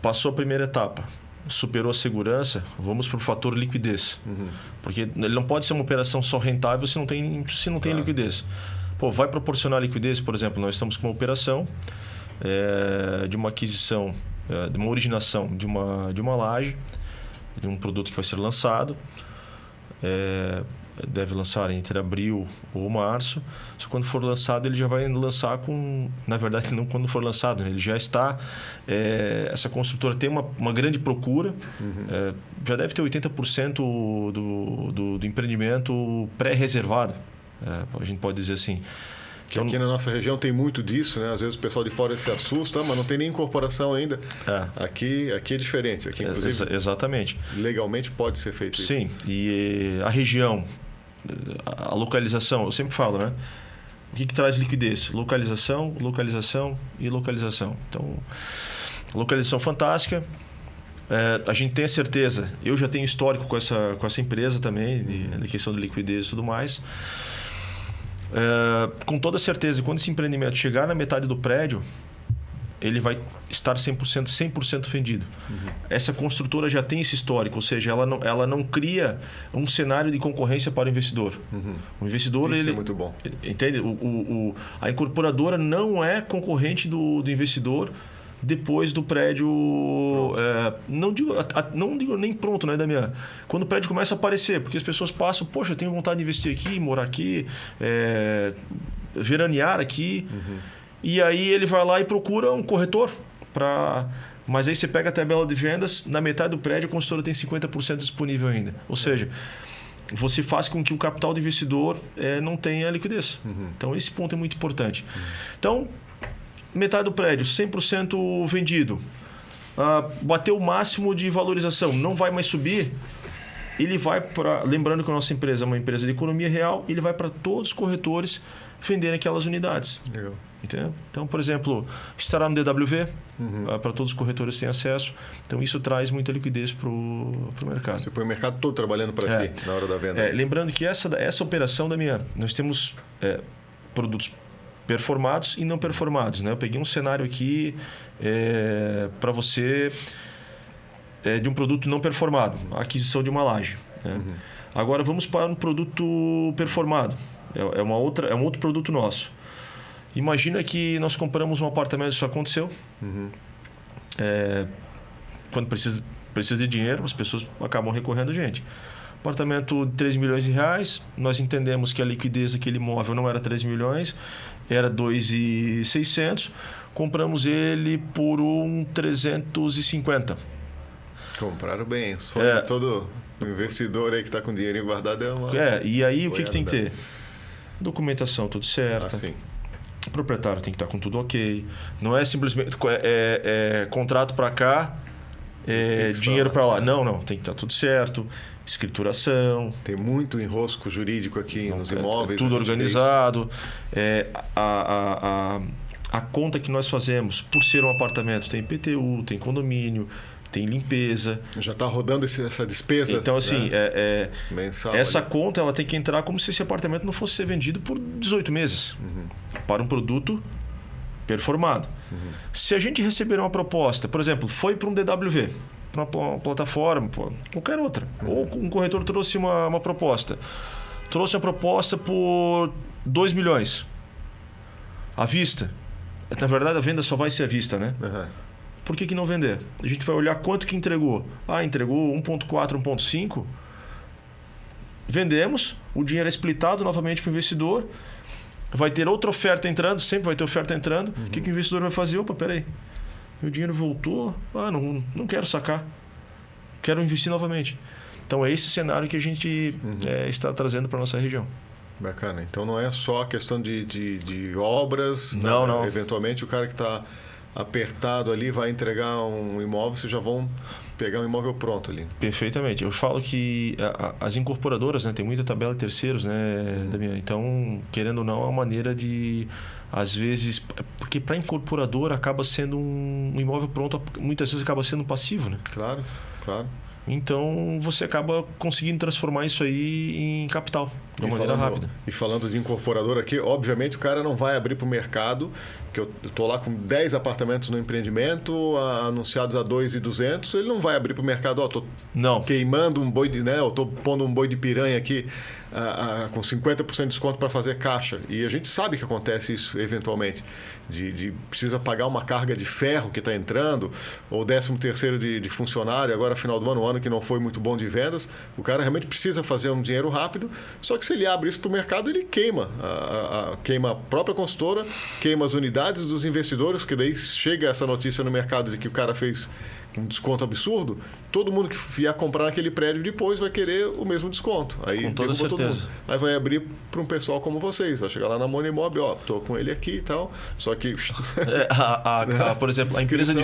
S3: passou a primeira etapa, superou a segurança, vamos para o fator liquidez. Porque ele não pode ser uma operação só rentável se não tem liquidez. Vai proporcionar liquidez, por exemplo, nós estamos com uma operação de uma aquisição, de uma originação de uma laje, de um produto que vai ser lançado. Deve lançar entre abril ou março. Só quando for lançado, ele já vai lançar com... Na verdade, não quando for lançado, né? Ele já está... essa construtora tem uma grande procura. Já deve ter 80% do empreendimento pré-reservado. A gente pode dizer assim.
S1: Que aqui na nossa região tem muito disso, né? Às vezes o pessoal de fora se assusta, mas não tem nem incorporação ainda. Aqui é diferente. Aqui, inclusive,
S3: exatamente.
S1: Legalmente pode ser feito isso.
S3: Sim. E a região, a localização, eu sempre falo, né? O que traz liquidez? Localização e localização. Então, localização fantástica. A gente tem a certeza, eu já tenho histórico com essa empresa também, de questão de liquidez e tudo mais. Com toda certeza, quando esse empreendimento chegar na metade do prédio, ele vai estar 100% vendido. Essa construtora já tem esse histórico, ou seja, ela não cria um cenário de concorrência para o investidor. O investidor...
S1: Isso é muito bom.
S3: Entende? A incorporadora não é concorrente do investidor depois do prédio... não digo nem pronto, né, Damian? Quando o prédio começa a aparecer, porque as pessoas passam, poxa, eu tenho vontade de investir aqui, morar aqui, veranear aqui. E aí ele vai lá e procura um corretor para... Mas aí você pega a tabela de vendas, na metade do prédio a construtora tem 50% disponível ainda. Ou seja, você faz com que o capital do investidor não tenha liquidez. Então esse ponto é muito importante. Então, metade do prédio, 100% vendido. Bateu o máximo de valorização, não vai mais subir. Ele vai para... Lembrando que a nossa empresa é uma empresa de economia real, ele vai para todos os corretores venderem aquelas unidades.
S1: Legal.
S3: Entendeu? Então, por exemplo, estará no DWV, para todos os corretores terem acesso. Então, isso traz muita liquidez para o mercado.
S1: Você põe o mercado todo trabalhando para ti na hora da venda.
S3: Lembrando que essa operação, nós temos produtos performados e não performados. Né? Eu peguei um cenário aqui para você de um produto não performado, a aquisição de uma laje. Né? Agora, vamos para um produto performado. É um outro produto nosso. Imagina que nós compramos um apartamento, isso aconteceu. Quando precisa de dinheiro, as pessoas acabam recorrendo a gente. Apartamento de 3 milhões de reais, nós entendemos que a liquidez daquele imóvel não era 3 milhões, era 2.600. Compramos ele por 350.
S1: Compraram bem. O sonho de todo investidor aí que está com dinheirinho guardado é uma...
S3: E aí o que tem que ter? documentação tudo certa.
S1: Assim.
S3: O proprietário tem que estar com tudo ok. Não é simplesmente contrato para cá, dinheiro para lá. Não, tem que estar tudo certo. Escrituração.
S1: Tem muito enrosco jurídico aqui nos imóveis.
S3: Tudo organizado. A conta que nós fazemos, por ser um apartamento, tem IPTU, tem condomínio, tem limpeza.
S1: Já está rodando essa despesa.
S3: Então, assim,
S1: né? Mensal,
S3: essa
S1: ali.
S3: conta ela tem que entrar como se esse apartamento não fosse ser vendido por 18 meses para um produto performado. Se a gente receber uma proposta, por exemplo, foi para um DWV, para uma plataforma, qualquer outra, ou um corretor trouxe uma proposta. Trouxe uma proposta por 2 milhões à vista. Na verdade, a venda só vai ser à vista, né? Por que não vender? A gente vai olhar quanto que entregou. Entregou 1,4, 1,5. Vendemos, o dinheiro é splitado novamente para o investidor. Vai ter outra oferta entrando, sempre vai ter oferta entrando. O que o investidor vai fazer? Opa, peraí. Meu dinheiro voltou. Não quero sacar. Quero investir novamente. Então é esse cenário que a gente está trazendo para a nossa região.
S1: Bacana. Então não é só a questão de obras.
S3: Não.
S1: Eventualmente o cara que está apertado ali vai entregar um imóvel, vocês já vão pegar um imóvel pronto ali.
S3: Perfeitamente. Eu falo que as incorporadoras, né, tem muita tabela de terceiros, né, Damião? Então, querendo ou não, é uma maneira de, às vezes, porque para incorporadora acaba sendo um imóvel pronto, muitas vezes acaba sendo passivo, né?
S1: Claro.
S3: Então, você acaba conseguindo transformar isso aí em capital, de uma maneira rápida.
S1: E falando de incorporador aqui, obviamente o cara não vai abrir para o mercado, que eu estou lá com 10 apartamentos no empreendimento, anunciados a 2.200, ele não vai abrir para o mercado, estou queimando um boi eu estou pondo um boi de piranha aqui com 50% de desconto para fazer caixa. E a gente sabe que acontece isso eventualmente, precisa pagar uma carga de ferro que está entrando, ou 13º de funcionário, agora final do ano, um ano que não foi muito bom de vendas, o cara realmente precisa fazer um dinheiro rápido, só que se ele abre isso para o mercado, ele queima. Queima a própria consultora, queima as unidades dos investidores, que daí chega essa notícia no mercado de que o cara fez um desconto absurdo, todo mundo que vier comprar naquele prédio depois vai querer o mesmo desconto. Aí
S3: com toda certeza.
S1: Aí vai abrir para um pessoal como vocês, vai chegar lá na Monimob, estou com ele aqui e tal, só que...
S3: por exemplo, a empresa de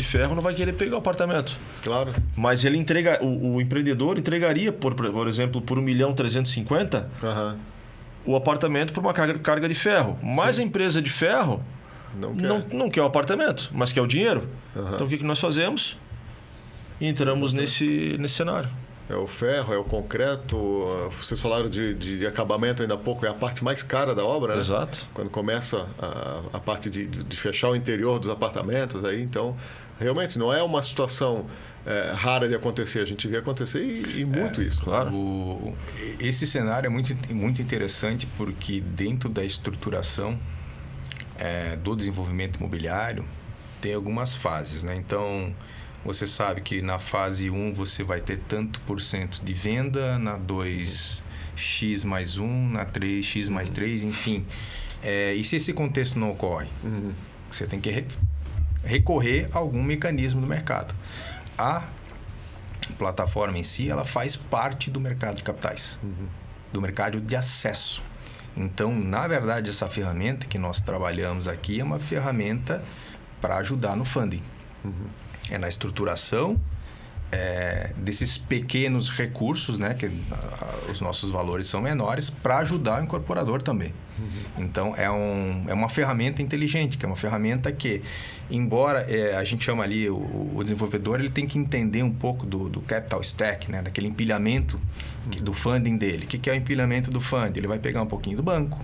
S3: ferro não vai querer pegar o apartamento.
S1: Claro.
S3: Mas ele entrega, o empreendedor entregaria, por exemplo, por 1.350.000 o apartamento por uma carga de ferro. Mas a empresa de ferro não quer o apartamento, mas quer o dinheiro. Então o que nós fazemos? Entramos nesse cenário.
S1: É o ferro, é o concreto. Vocês falaram de acabamento ainda há pouco, é a parte mais cara da obra, né?
S3: Exato.
S1: Quando começa a parte de fechar o interior dos apartamentos, aí, então, realmente não é uma situação rara de acontecer. A gente vê acontecer e muito isso.
S3: Claro.
S4: Esse cenário é muito interessante porque dentro da estruturação do desenvolvimento imobiliário tem algumas fases, né? Então, você sabe que na fase 1 você vai ter tanto % de venda, na 2 X mais 1, na 3 X mais 3, enfim. E se esse contexto não ocorre? Você tem que recorrer a algum mecanismo do mercado. A plataforma em si, ela faz parte do mercado de capitais, do mercado de acesso. Então, na verdade, essa ferramenta que nós trabalhamos aqui é uma ferramenta para ajudar no funding. É na estruturação desses pequenos recursos, né, que os nossos valores são menores, para ajudar o incorporador também. Então, é uma ferramenta inteligente, que é uma ferramenta que, embora a gente chama ali o desenvolvedor, ele tem que entender um pouco do capital stack, né, daquele empilhamento do funding dele. O que é o empilhamento do funding? Ele vai pegar um pouquinho do banco,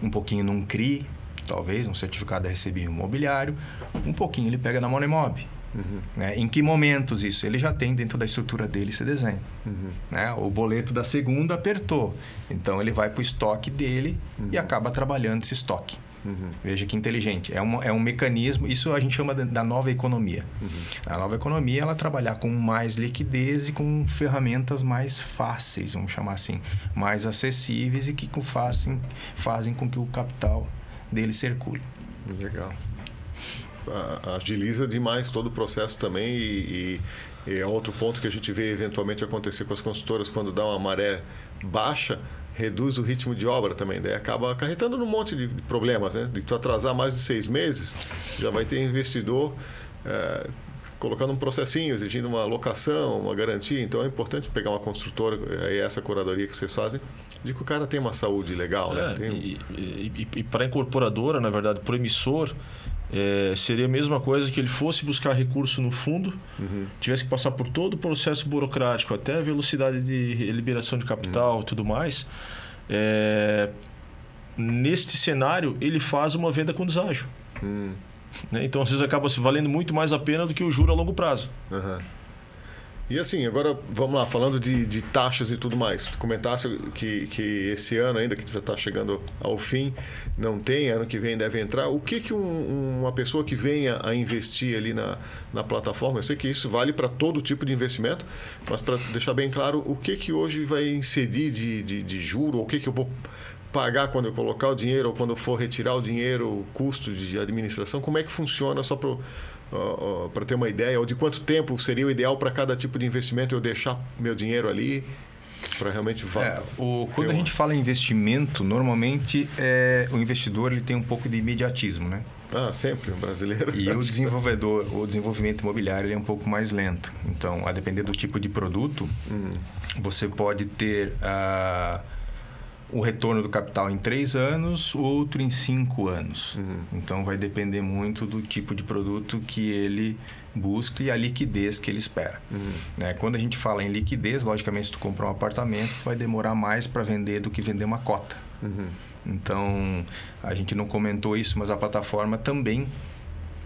S4: um pouquinho num CRI, talvez, um certificado a receber imobiliário, um pouquinho ele pega na Monimob. Né? Em que momentos isso? Ele já tem dentro da estrutura dele esse desenho. Né? O boleto da segunda apertou. Então, ele vai para o estoque dele e acaba trabalhando esse estoque. Veja que inteligente. É um mecanismo, isso a gente chama da nova economia. A nova economia, ela trabalhar com mais liquidez e com ferramentas mais fáceis, vamos chamar assim, mais acessíveis e que fazem com que o capital dele circule.
S1: Legal. Agiliza demais todo o processo também e é outro ponto que a gente vê eventualmente acontecer com as consultoras quando dá uma maré baixa, reduz o ritmo de obra também, daí acaba acarretando num monte de problemas, né? De tu atrasar mais de 6 meses, já vai ter investidor colocando um processinho, exigindo uma locação, uma garantia. Então é importante pegar uma construtora, essa curadoria que vocês fazem, de que o cara tem uma saúde legal, né?
S3: E para a incorporadora, na verdade, para o emissor, seria a mesma coisa que ele fosse buscar recurso no fundo, tivesse que passar por todo o processo burocrático, até a velocidade de liberação de capital e tudo mais. Neste cenário, ele faz uma venda com deságio. Né? Então, às vezes, acaba se valendo muito mais a pena do que o juro a longo prazo.
S1: E assim, agora vamos lá, falando de taxas e tudo mais. Tu comentasse que esse ano ainda, que já está chegando ao fim, não tem, ano que vem deve entrar. O que uma pessoa que venha a investir ali na plataforma, eu sei que isso vale para todo tipo de investimento, mas para deixar bem claro, o que hoje vai incidir de juro, ou o que eu vou pagar quando eu colocar o dinheiro, ou quando eu for retirar o dinheiro, o custo de administração, como é que funciona, só para ter uma ideia, ou de quanto tempo seria o ideal para cada tipo de investimento eu deixar meu dinheiro ali para realmente
S4: quando a gente fala em investimento, normalmente o investidor ele tem um pouco de imediatismo, né?
S1: Sempre, um brasileiro.
S4: E o desenvolvimento imobiliário ele é um pouco mais lento. Então, a depender do tipo de produto, você pode ter o retorno do capital em 3 anos, outro em 5 anos. Então, vai depender muito do tipo de produto que ele busca e a liquidez que ele espera. Né? Quando a gente fala em liquidez, logicamente, se tu comprar um apartamento, tu vai demorar mais para vender do que vender uma cota. Então, a gente não comentou isso, mas a plataforma também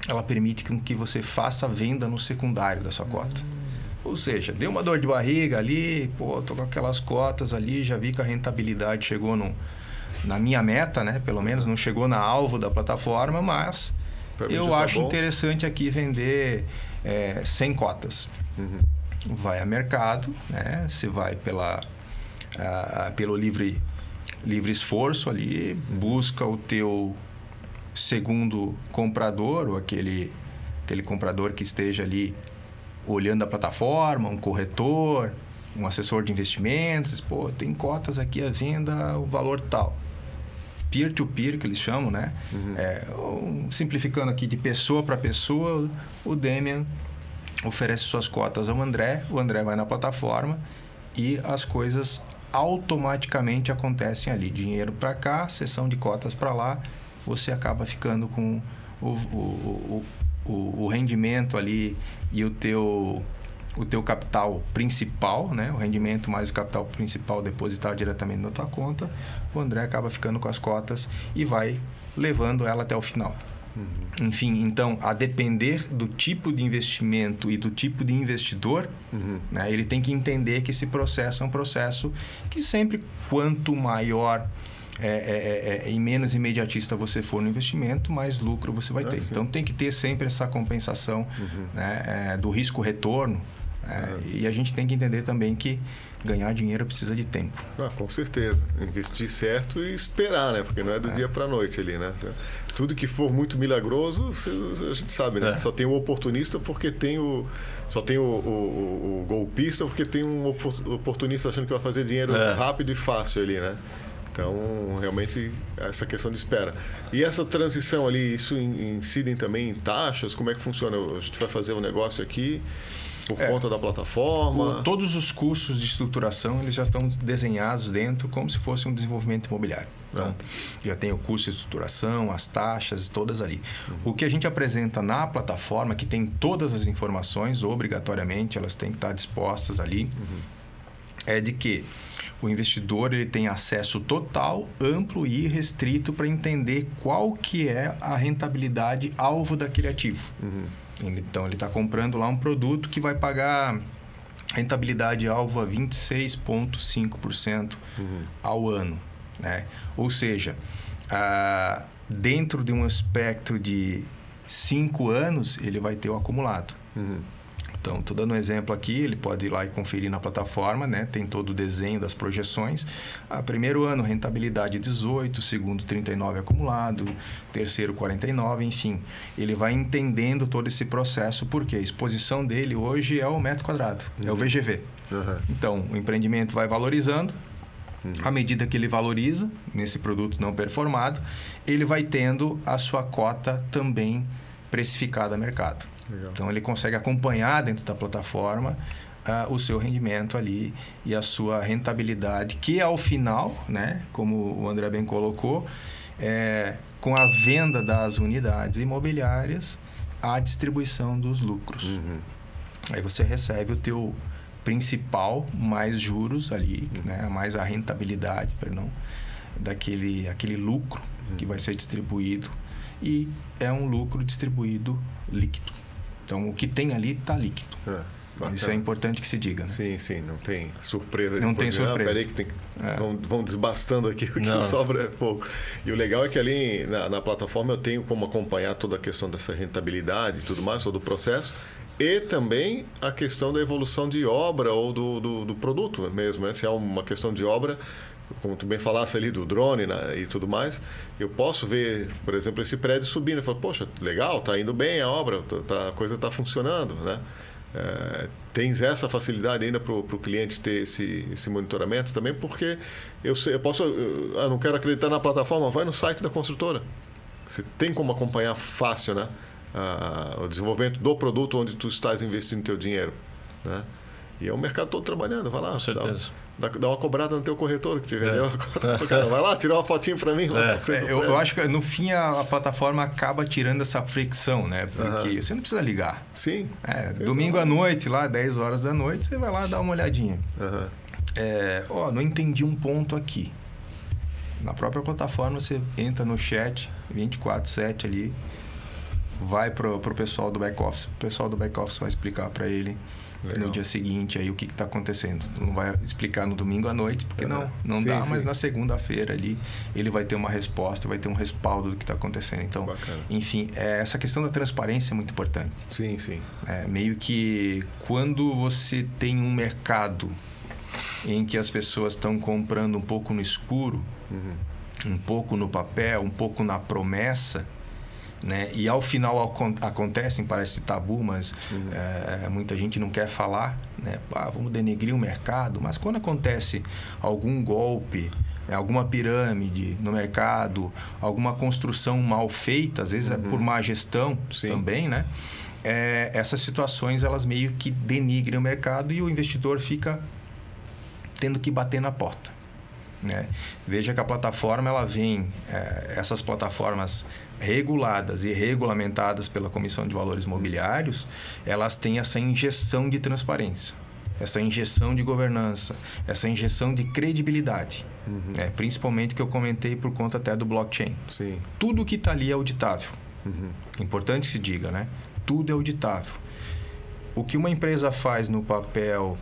S4: ela permite que você faça a venda no secundário da sua cota. Ou seja, deu uma dor de barriga ali, tô com aquelas cotas ali, já vi que a rentabilidade chegou na minha meta, né? Pelo menos não chegou na alvo da plataforma, mas eu acho interessante aqui vender 100 cotas. Vai a mercado, né? Você vai pelo livre esforço ali, busca o teu segundo comprador, ou aquele comprador que esteja ali olhando a plataforma, um corretor, um assessor de investimentos, tem cotas aqui à venda, o valor tal. Peer-to-peer, que eles chamam, né? Simplificando aqui de pessoa para pessoa, o Demian oferece suas cotas ao André, o André vai na plataforma e as coisas automaticamente acontecem ali. Dinheiro para cá, sessão de cotas para lá, você acaba ficando com o rendimento ali e o teu capital principal, né? O rendimento mais o capital principal depositado diretamente na tua conta. O André acaba ficando com as cotas e vai levando ela até o final. Enfim, então, a depender do tipo de investimento e do tipo de investidor, né, ele tem que entender que esse processo é um processo que sempre, quanto maior e menos imediatista você for no investimento, mais lucro você vai ter.
S1: Sim.
S4: Então, tem que ter sempre essa compensação né, do risco-retorno. E a gente tem que entender também que ganhar dinheiro precisa de tempo.
S1: Com certeza. Investir certo e esperar, né? Porque não é do dia para a noite ali, né? Tudo que for muito milagroso, a gente sabe, né? Só tem o oportunista porque tem só tem o golpista porque tem um oportunista achando que vai fazer dinheiro rápido e fácil ali, né? Então, realmente, essa questão de espera. E essa transição ali, isso incidem também em taxas? Como é que funciona? A gente vai fazer um negócio aqui por conta da plataforma?
S4: Todos os custos de estruturação, eles já estão desenhados dentro como se fosse um desenvolvimento imobiliário. Então, já tem o custo de estruturação, as taxas, todas ali. O que a gente apresenta na plataforma, que tem todas as informações, obrigatoriamente, elas têm que estar dispostas ali, é de que o investidor ele tem acesso total, amplo e restrito para entender qual que é a rentabilidade alvo daquele ativo. Então, ele está comprando lá um produto que vai pagar rentabilidade alvo a 26,5% ao ano. Né? Ou seja, dentro de um espectro de 5 anos, ele vai ter o acumulado. Então, estou dando um exemplo aqui, ele pode ir lá e conferir na plataforma, né? Tem todo o desenho das projeções. Primeiro ano, rentabilidade 18, segundo 39 acumulado, terceiro 49, enfim. Ele vai entendendo todo esse processo, porque a exposição dele hoje é o metro quadrado, é o VGV. Então, o empreendimento vai valorizando, À medida que ele valoriza nesse produto não performado, ele vai tendo a sua cota também precificada a mercado.
S1: Legal.
S4: Então, ele consegue acompanhar dentro da plataforma o seu rendimento ali e a sua rentabilidade, que ao final, né, como o André bem colocou, com a venda das unidades imobiliárias, a distribuição dos lucros. Aí você recebe o teu principal mais juros ali, né, mais a rentabilidade, aquele lucro que vai ser distribuído, e é um lucro distribuído líquido. Então, o que tem ali está líquido. Isso é importante que se diga, né?
S1: Sim, não tem surpresa.
S4: Não tem surpresa.
S1: Peraí que tem... Vão desbastando aqui, o que sobra é pouco. E o legal é que ali na plataforma eu tenho como acompanhar toda a questão dessa rentabilidade e tudo mais, todo o processo, e também a questão da evolução de obra ou do produto mesmo, né? Se há uma questão de obra, como tu bem falasse ali do drone, né, e tudo mais, eu posso ver, por exemplo, esse prédio subindo e falar, poxa, legal, tá indo bem a obra, a coisa está funcionando, né? Tens essa facilidade ainda para o cliente ter esse monitoramento também, porque eu não quero acreditar na plataforma, vai no site da construtora. Você tem como acompanhar fácil, né, o desenvolvimento do produto onde tu estás investindo teu dinheiro, né? E é o mercado todo trabalhando, vai lá.
S3: Com certeza.
S1: Dá uma cobrada no teu corretor que te vendeu a cota. Vai lá, tirar uma fotinho para mim. Lá na frente
S4: eu acho que no fim a plataforma acaba tirando essa fricção, né? Porque você não precisa ligar.
S1: Sim.
S4: Domingo à noite, lá 10 horas da noite, você vai lá dar uma olhadinha. Não entendi um ponto aqui. Na própria plataforma você entra no chat 24/7 ali, vai pro pessoal do back-office. O pessoal do back-office vai explicar para ele. Legal. No dia seguinte aí o que está acontecendo. Não vai explicar no domingo à noite, porque não dá, mas na segunda-feira ali ele vai ter uma resposta, vai ter um respaldo do que está acontecendo. Então, bacana. Enfim, essa questão da transparência é muito importante.
S1: Sim.
S4: Meio que quando você tem um mercado em que as pessoas estão comprando um pouco no escuro, um pouco no papel, um pouco na promessa, né? E ao final acontecem, parece tabu, mas muita gente não quer falar, né? Vamos denegrir o mercado, mas quando acontece algum golpe, alguma pirâmide no mercado, alguma construção mal feita, às vezes é por má gestão também, né? Essas situações elas meio que denigrem o mercado e o investidor fica tendo que bater na porta, né? Veja que a plataforma ela vem, essas plataformas reguladas e regulamentadas pela Comissão de Valores Mobiliários, elas têm essa injeção de transparência, essa injeção de governança, essa injeção de credibilidade, né? Principalmente que eu comentei por conta até do blockchain.
S1: Sim.
S4: Tudo que está ali é auditável. Importante que se diga, né? Tudo é auditável. O que uma empresa faz no papel,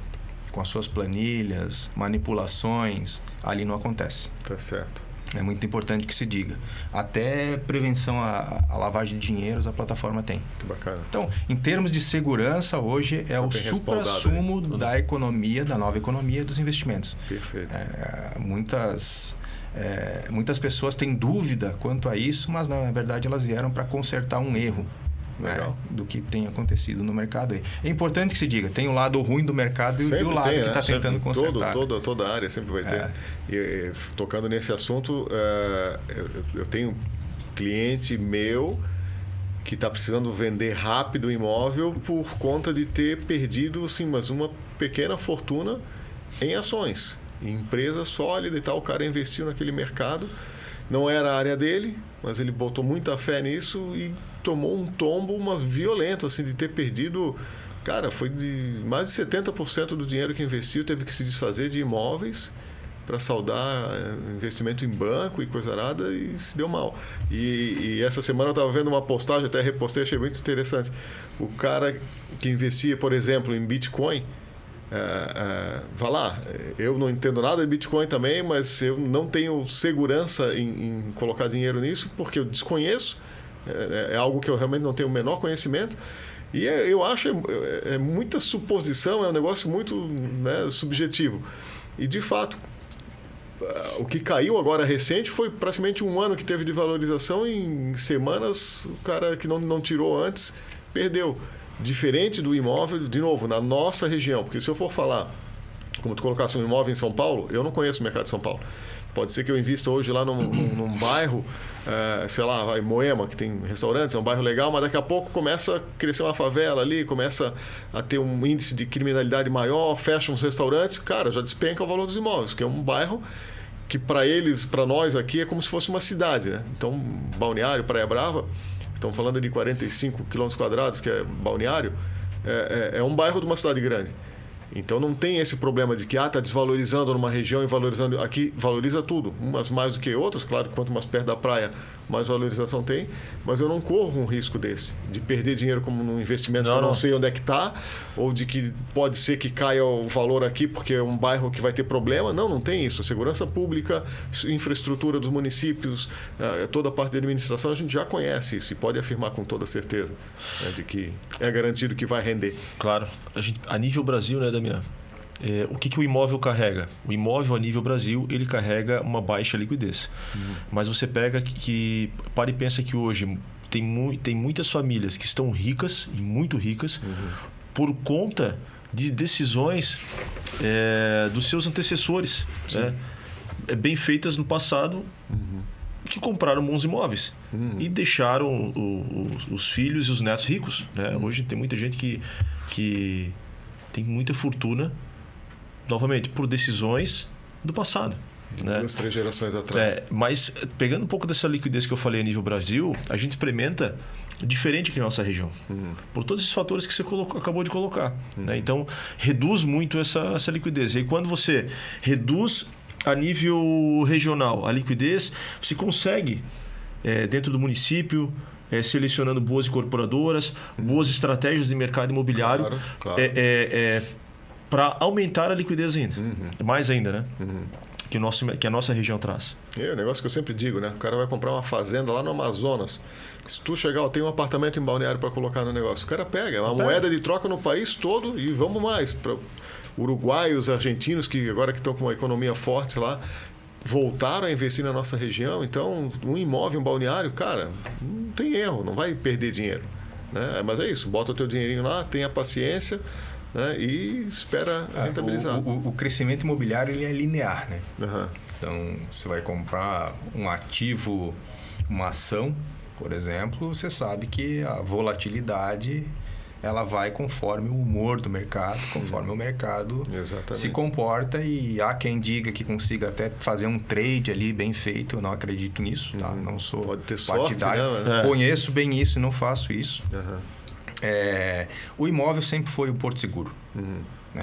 S4: com as suas planilhas, manipulações, ali não acontece.
S1: Tá certo.
S4: É muito importante que se diga. Até prevenção à lavagem de dinheiros a plataforma tem.
S1: Que bacana.
S4: Então, em termos de segurança, hoje é o supra-sumo da economia, da nova economia dos investimentos.
S1: Perfeito.
S4: Muitas pessoas têm dúvida quanto a isso, mas na verdade elas vieram para consertar um erro. Do que tem acontecido no mercado aí. É importante que se diga, tem o lado ruim do mercado e o lado que está tentando consertar.
S1: Toda área sempre vai ter. E, tocando nesse assunto, eu tenho um cliente meu que está precisando vender rápido o imóvel por conta de ter perdido assim, mas uma pequena fortuna em ações. Em empresa sólida e tal, o cara investiu naquele mercado. Não era a área dele, mas ele botou muita fé nisso e tomou um tombo violento, assim, de ter perdido... Cara, foi de mais de 70% do dinheiro que investiu, teve que se desfazer de imóveis para saldar investimento em banco e coisa arada e se deu mal. E essa semana eu estava vendo uma postagem, até repostei, achei muito interessante. O cara que investia, por exemplo, em Bitcoin... vai lá, eu não entendo nada de Bitcoin também, mas eu não tenho segurança em colocar dinheiro nisso porque eu desconheço, é algo que eu realmente não tenho o menor conhecimento e eu acho muita suposição, é um negócio muito, né, subjetivo. E de fato o que caiu agora recente foi praticamente um ano que teve de valorização, em semanas o cara que não tirou antes perdeu. Diferente do imóvel, de novo, na nossa região. Porque se eu for falar como tu colocasse um imóvel em São Paulo, eu não conheço o mercado de São Paulo. Pode ser que eu invista hoje lá num bairro, sei lá, Moema, que tem restaurantes, é um bairro legal, mas daqui a pouco começa a crescer uma favela ali, começa a ter um índice de criminalidade maior, fecham uns restaurantes, cara, já despenca o valor dos imóveis, que é um bairro que para eles, para nós aqui, é como se fosse uma cidade, né? Então, Balneário, Praia Brava, estamos falando de 45 km², que é Balneário, é um bairro de uma cidade grande. Então não tem esse problema de que está desvalorizando numa região e valorizando. Aqui valoriza tudo, umas mais do que outras, claro que quanto mais perto da praia, mais valorização tem, mas eu não corro um risco desse, de perder dinheiro como num investimento que eu não sei onde é que está, ou de que pode ser que caia o valor aqui porque é um bairro que vai ter problema. Não tem isso. Segurança pública, infraestrutura dos municípios, toda a parte de administração, a gente já conhece isso e pode afirmar com toda certeza, né, de que é garantido que vai render.
S3: Claro. A nível Brasil, né, Damian? O que o imóvel carrega? O imóvel a nível Brasil, ele carrega uma baixa liquidez. Mas você pega para e pensa que hoje tem muitas famílias que estão ricas, e muito ricas, por conta de decisões dos seus antecessores, né? Bem feitas no passado, que compraram bons imóveis e deixaram os filhos e os netos ricos, né? Hoje tem muita gente que tem muita fortuna, novamente, por decisões do passado. Né?
S1: 2, 3 gerações atrás.
S3: Mas, pegando um pouco dessa liquidez que eu falei a nível Brasil, a gente experimenta diferente aqui na nossa região. Por todos esses fatores que você acabou de colocar. Né? Então, reduz muito essa liquidez. E aí, quando você reduz a nível regional a liquidez, você consegue, dentro do município, selecionando boas incorporadoras, boas estratégias de mercado imobiliário,
S1: claro.
S3: Para aumentar a liquidez ainda. Mais ainda, né? Que a nossa região traz.
S1: É o negócio que eu sempre digo, né? O cara vai comprar uma fazenda lá no Amazonas. Se tu chegar, eu tenho um apartamento em Balneário para colocar no negócio. O cara pega, é uma moeda de troca no país todo e vamos mais. Para uruguaios, argentinos, que agora que estão com uma economia forte lá, voltaram a investir na nossa região. Então, um imóvel em Balneário, cara, não tem erro, não vai perder dinheiro. Né? Mas é isso, bota o teu dinheirinho lá, tenha paciência, né? E espera rentabilizar.
S4: O crescimento imobiliário ele é linear, né? Então, você vai comprar um ativo, uma ação, por exemplo, você sabe que a volatilidade ela vai conforme o humor do mercado, conforme o mercado se comporta, e há quem diga que consiga até fazer um trade ali bem feito. Eu não acredito nisso, tá? Não sou
S1: pode ter
S4: partidário.
S1: Sorte, né?
S4: Conheço bem isso e não faço isso. O imóvel sempre foi um porto seguro.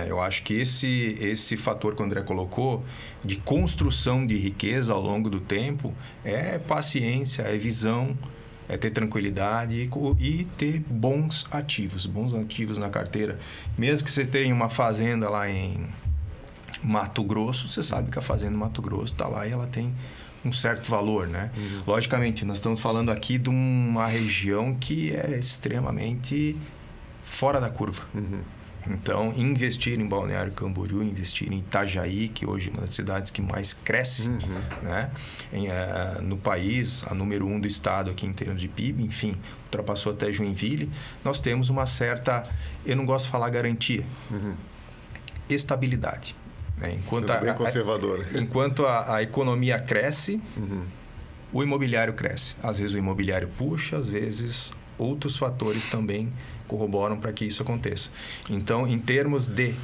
S4: Eu acho que esse fator que o André colocou de construção de riqueza ao longo do tempo é paciência, é visão, é ter tranquilidade e ter bons ativos na carteira. Mesmo que você tenha uma fazenda lá em Mato Grosso, você sabe que a fazenda em Mato Grosso está lá e ela tem um certo valor, né? Logicamente, nós estamos falando aqui de uma região que é extremamente fora da curva. Então, investir em Balneário Camboriú, investir em Itajaí, que hoje é uma das cidades que mais cresce, né? No país, a número 1 do estado aqui em termos de PIB, enfim, ultrapassou até Joinville, nós temos uma certa, eu não gosto de falar garantia, estabilidade. Né? Enquanto
S1: bem conservador.
S4: Enquanto a economia cresce, o imobiliário cresce. Às vezes o imobiliário puxa, às vezes outros fatores também corroboram para que isso aconteça. Então, em termos de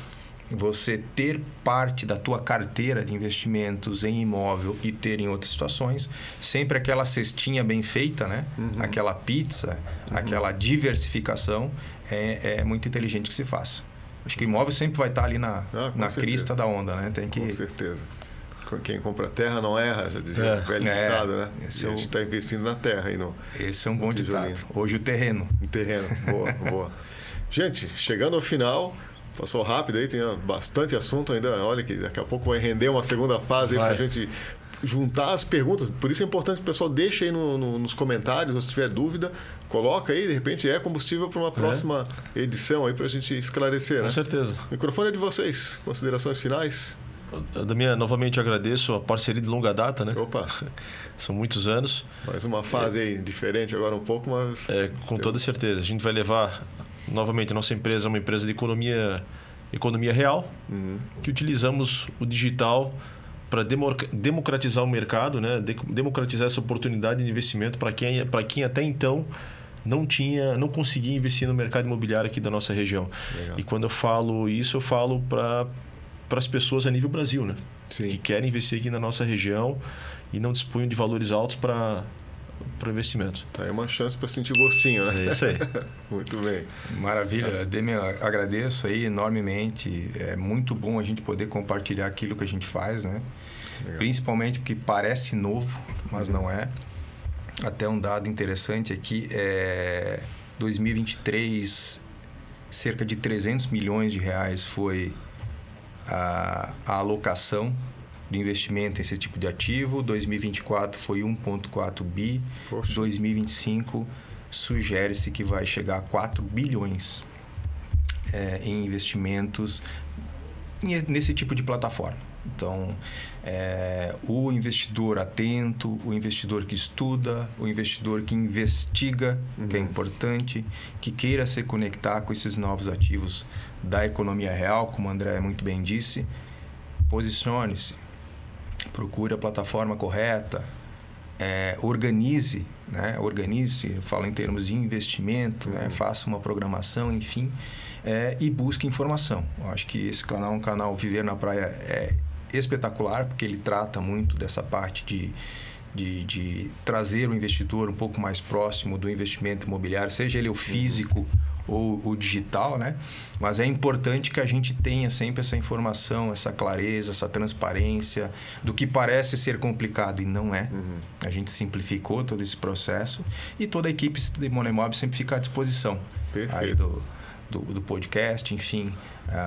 S4: você ter parte da tua carteira de investimentos em imóvel e ter em outras situações, sempre aquela cestinha bem feita, né? Aquela pizza, aquela diversificação, é muito inteligente que se faça. Acho que o imóvel sempre vai estar ali na crista da onda, né? Tem que...
S1: Com certeza. Quem compra terra não erra, já dizia o velho ditado, né? E a gente está investindo na terra aí no...
S4: Esse é um bom ditado. Hoje o terreno.
S1: O terreno, boa. Gente, chegando ao final, passou rápido aí, tem bastante assunto ainda. Olha que daqui a pouco vai render uma segunda fase aí para a gente juntar as perguntas. Por isso é importante que o pessoal deixe aí nos comentários, ou se tiver dúvida, coloca aí, de repente é combustível para uma próxima edição aí para a gente esclarecer, né?
S3: Com certeza.
S1: O microfone é de vocês. Considerações finais?
S3: Damian, novamente agradeço a parceria de longa data, né?
S1: Opa!
S3: São muitos anos.
S1: Mais uma fase aí diferente agora um pouco, mas...
S3: Com toda certeza. A gente vai levar, novamente, a nossa empresa é uma empresa de economia economia real, que utilizamos o digital para democratizar o mercado, né? Democratizar essa oportunidade de investimento para quem até então não conseguia investir no mercado imobiliário aqui da nossa região.
S1: Legal.
S3: E quando eu falo isso, eu falo para as pessoas a nível Brasil, né?
S1: Sim.
S3: Que querem investir aqui na nossa região e não dispunham de valores altos para investimento.
S1: Tá aí uma chance para sentir gostinho, né?
S3: É isso aí.
S1: Muito bem.
S4: Maravilha, Demi, agradeço aí enormemente. É muito bom a gente poder compartilhar aquilo que a gente faz, né?
S1: Legal.
S4: Principalmente porque parece novo, mas não é. Até um dado interessante aqui, 2023, cerca de 300 milhões de reais foi a alocação de investimento em esse tipo de ativo. 2024 foi 1,4 bi.
S1: Poxa.
S4: 2025 sugere-se que vai chegar a 4 bilhões em investimentos nesse tipo de plataforma. Então, o investidor atento, o investidor que estuda, o investidor que investiga, que é importante, que queira se conectar com esses novos ativos da economia real, como o André muito bem disse, posicione-se, procure a plataforma correta, organize, né? Organize-se, eu falo em termos de investimento, né? Faça uma programação, enfim, e busque informação. Eu acho que esse canal, um canal Viver na Praia, é espetacular, porque ele trata muito dessa parte de trazer o investidor um pouco mais próximo do investimento imobiliário, seja ele o físico ou o digital, né? Mas é importante que a gente tenha sempre essa informação, essa clareza, essa transparência do que parece ser complicado e não é. A gente simplificou todo esse processo e toda a equipe de Monemob sempre fica à disposição.
S1: Perfeito.
S4: Aí do podcast, enfim,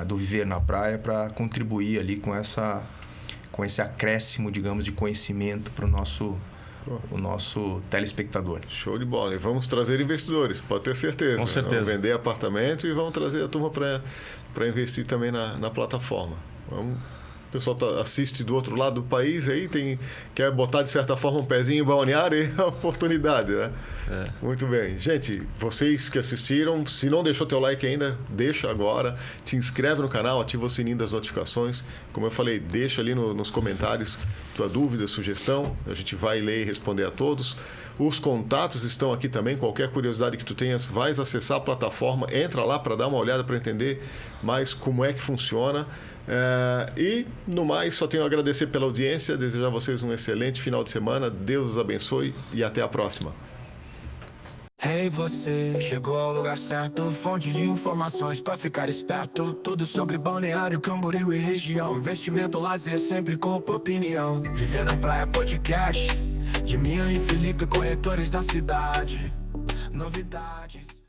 S4: do Viver na Praia, para contribuir ali com esse acréscimo, digamos, de conhecimento para o nosso telespectador.
S1: Show de bola. E vamos trazer investidores, pode ter certeza.
S3: Com certeza.
S1: Vamos vender apartamento e vamos trazer a turma para investir também na plataforma. O pessoal assiste do outro lado do país aí, quer botar de certa forma um pezinho em Balneário, é uma oportunidade, né? Muito bem. Gente, vocês que assistiram, se não deixou teu like ainda, deixa agora, te inscreve no canal, ativa o sininho das notificações. Como eu falei, deixa ali nos comentários tua dúvida, sugestão, a gente vai ler e responder a todos. Os contatos estão aqui também, qualquer curiosidade que tu tenhas, vai acessar a plataforma, entra lá para dar uma olhada, para entender mais como é que funciona. E, no mais, só tenho a agradecer pela audiência, desejar a vocês um excelente final de semana, Deus os abençoe e até a próxima.
S2: Hey, você chegou ao lugar certo, fonte de informações pra ficar esperto. Tudo sobre Balneário, Camboriú e região. Investimento, lazer, sempre com opinião. Viver na Praia Podcast, de Minha e Felipe, corretores da cidade. Novidades.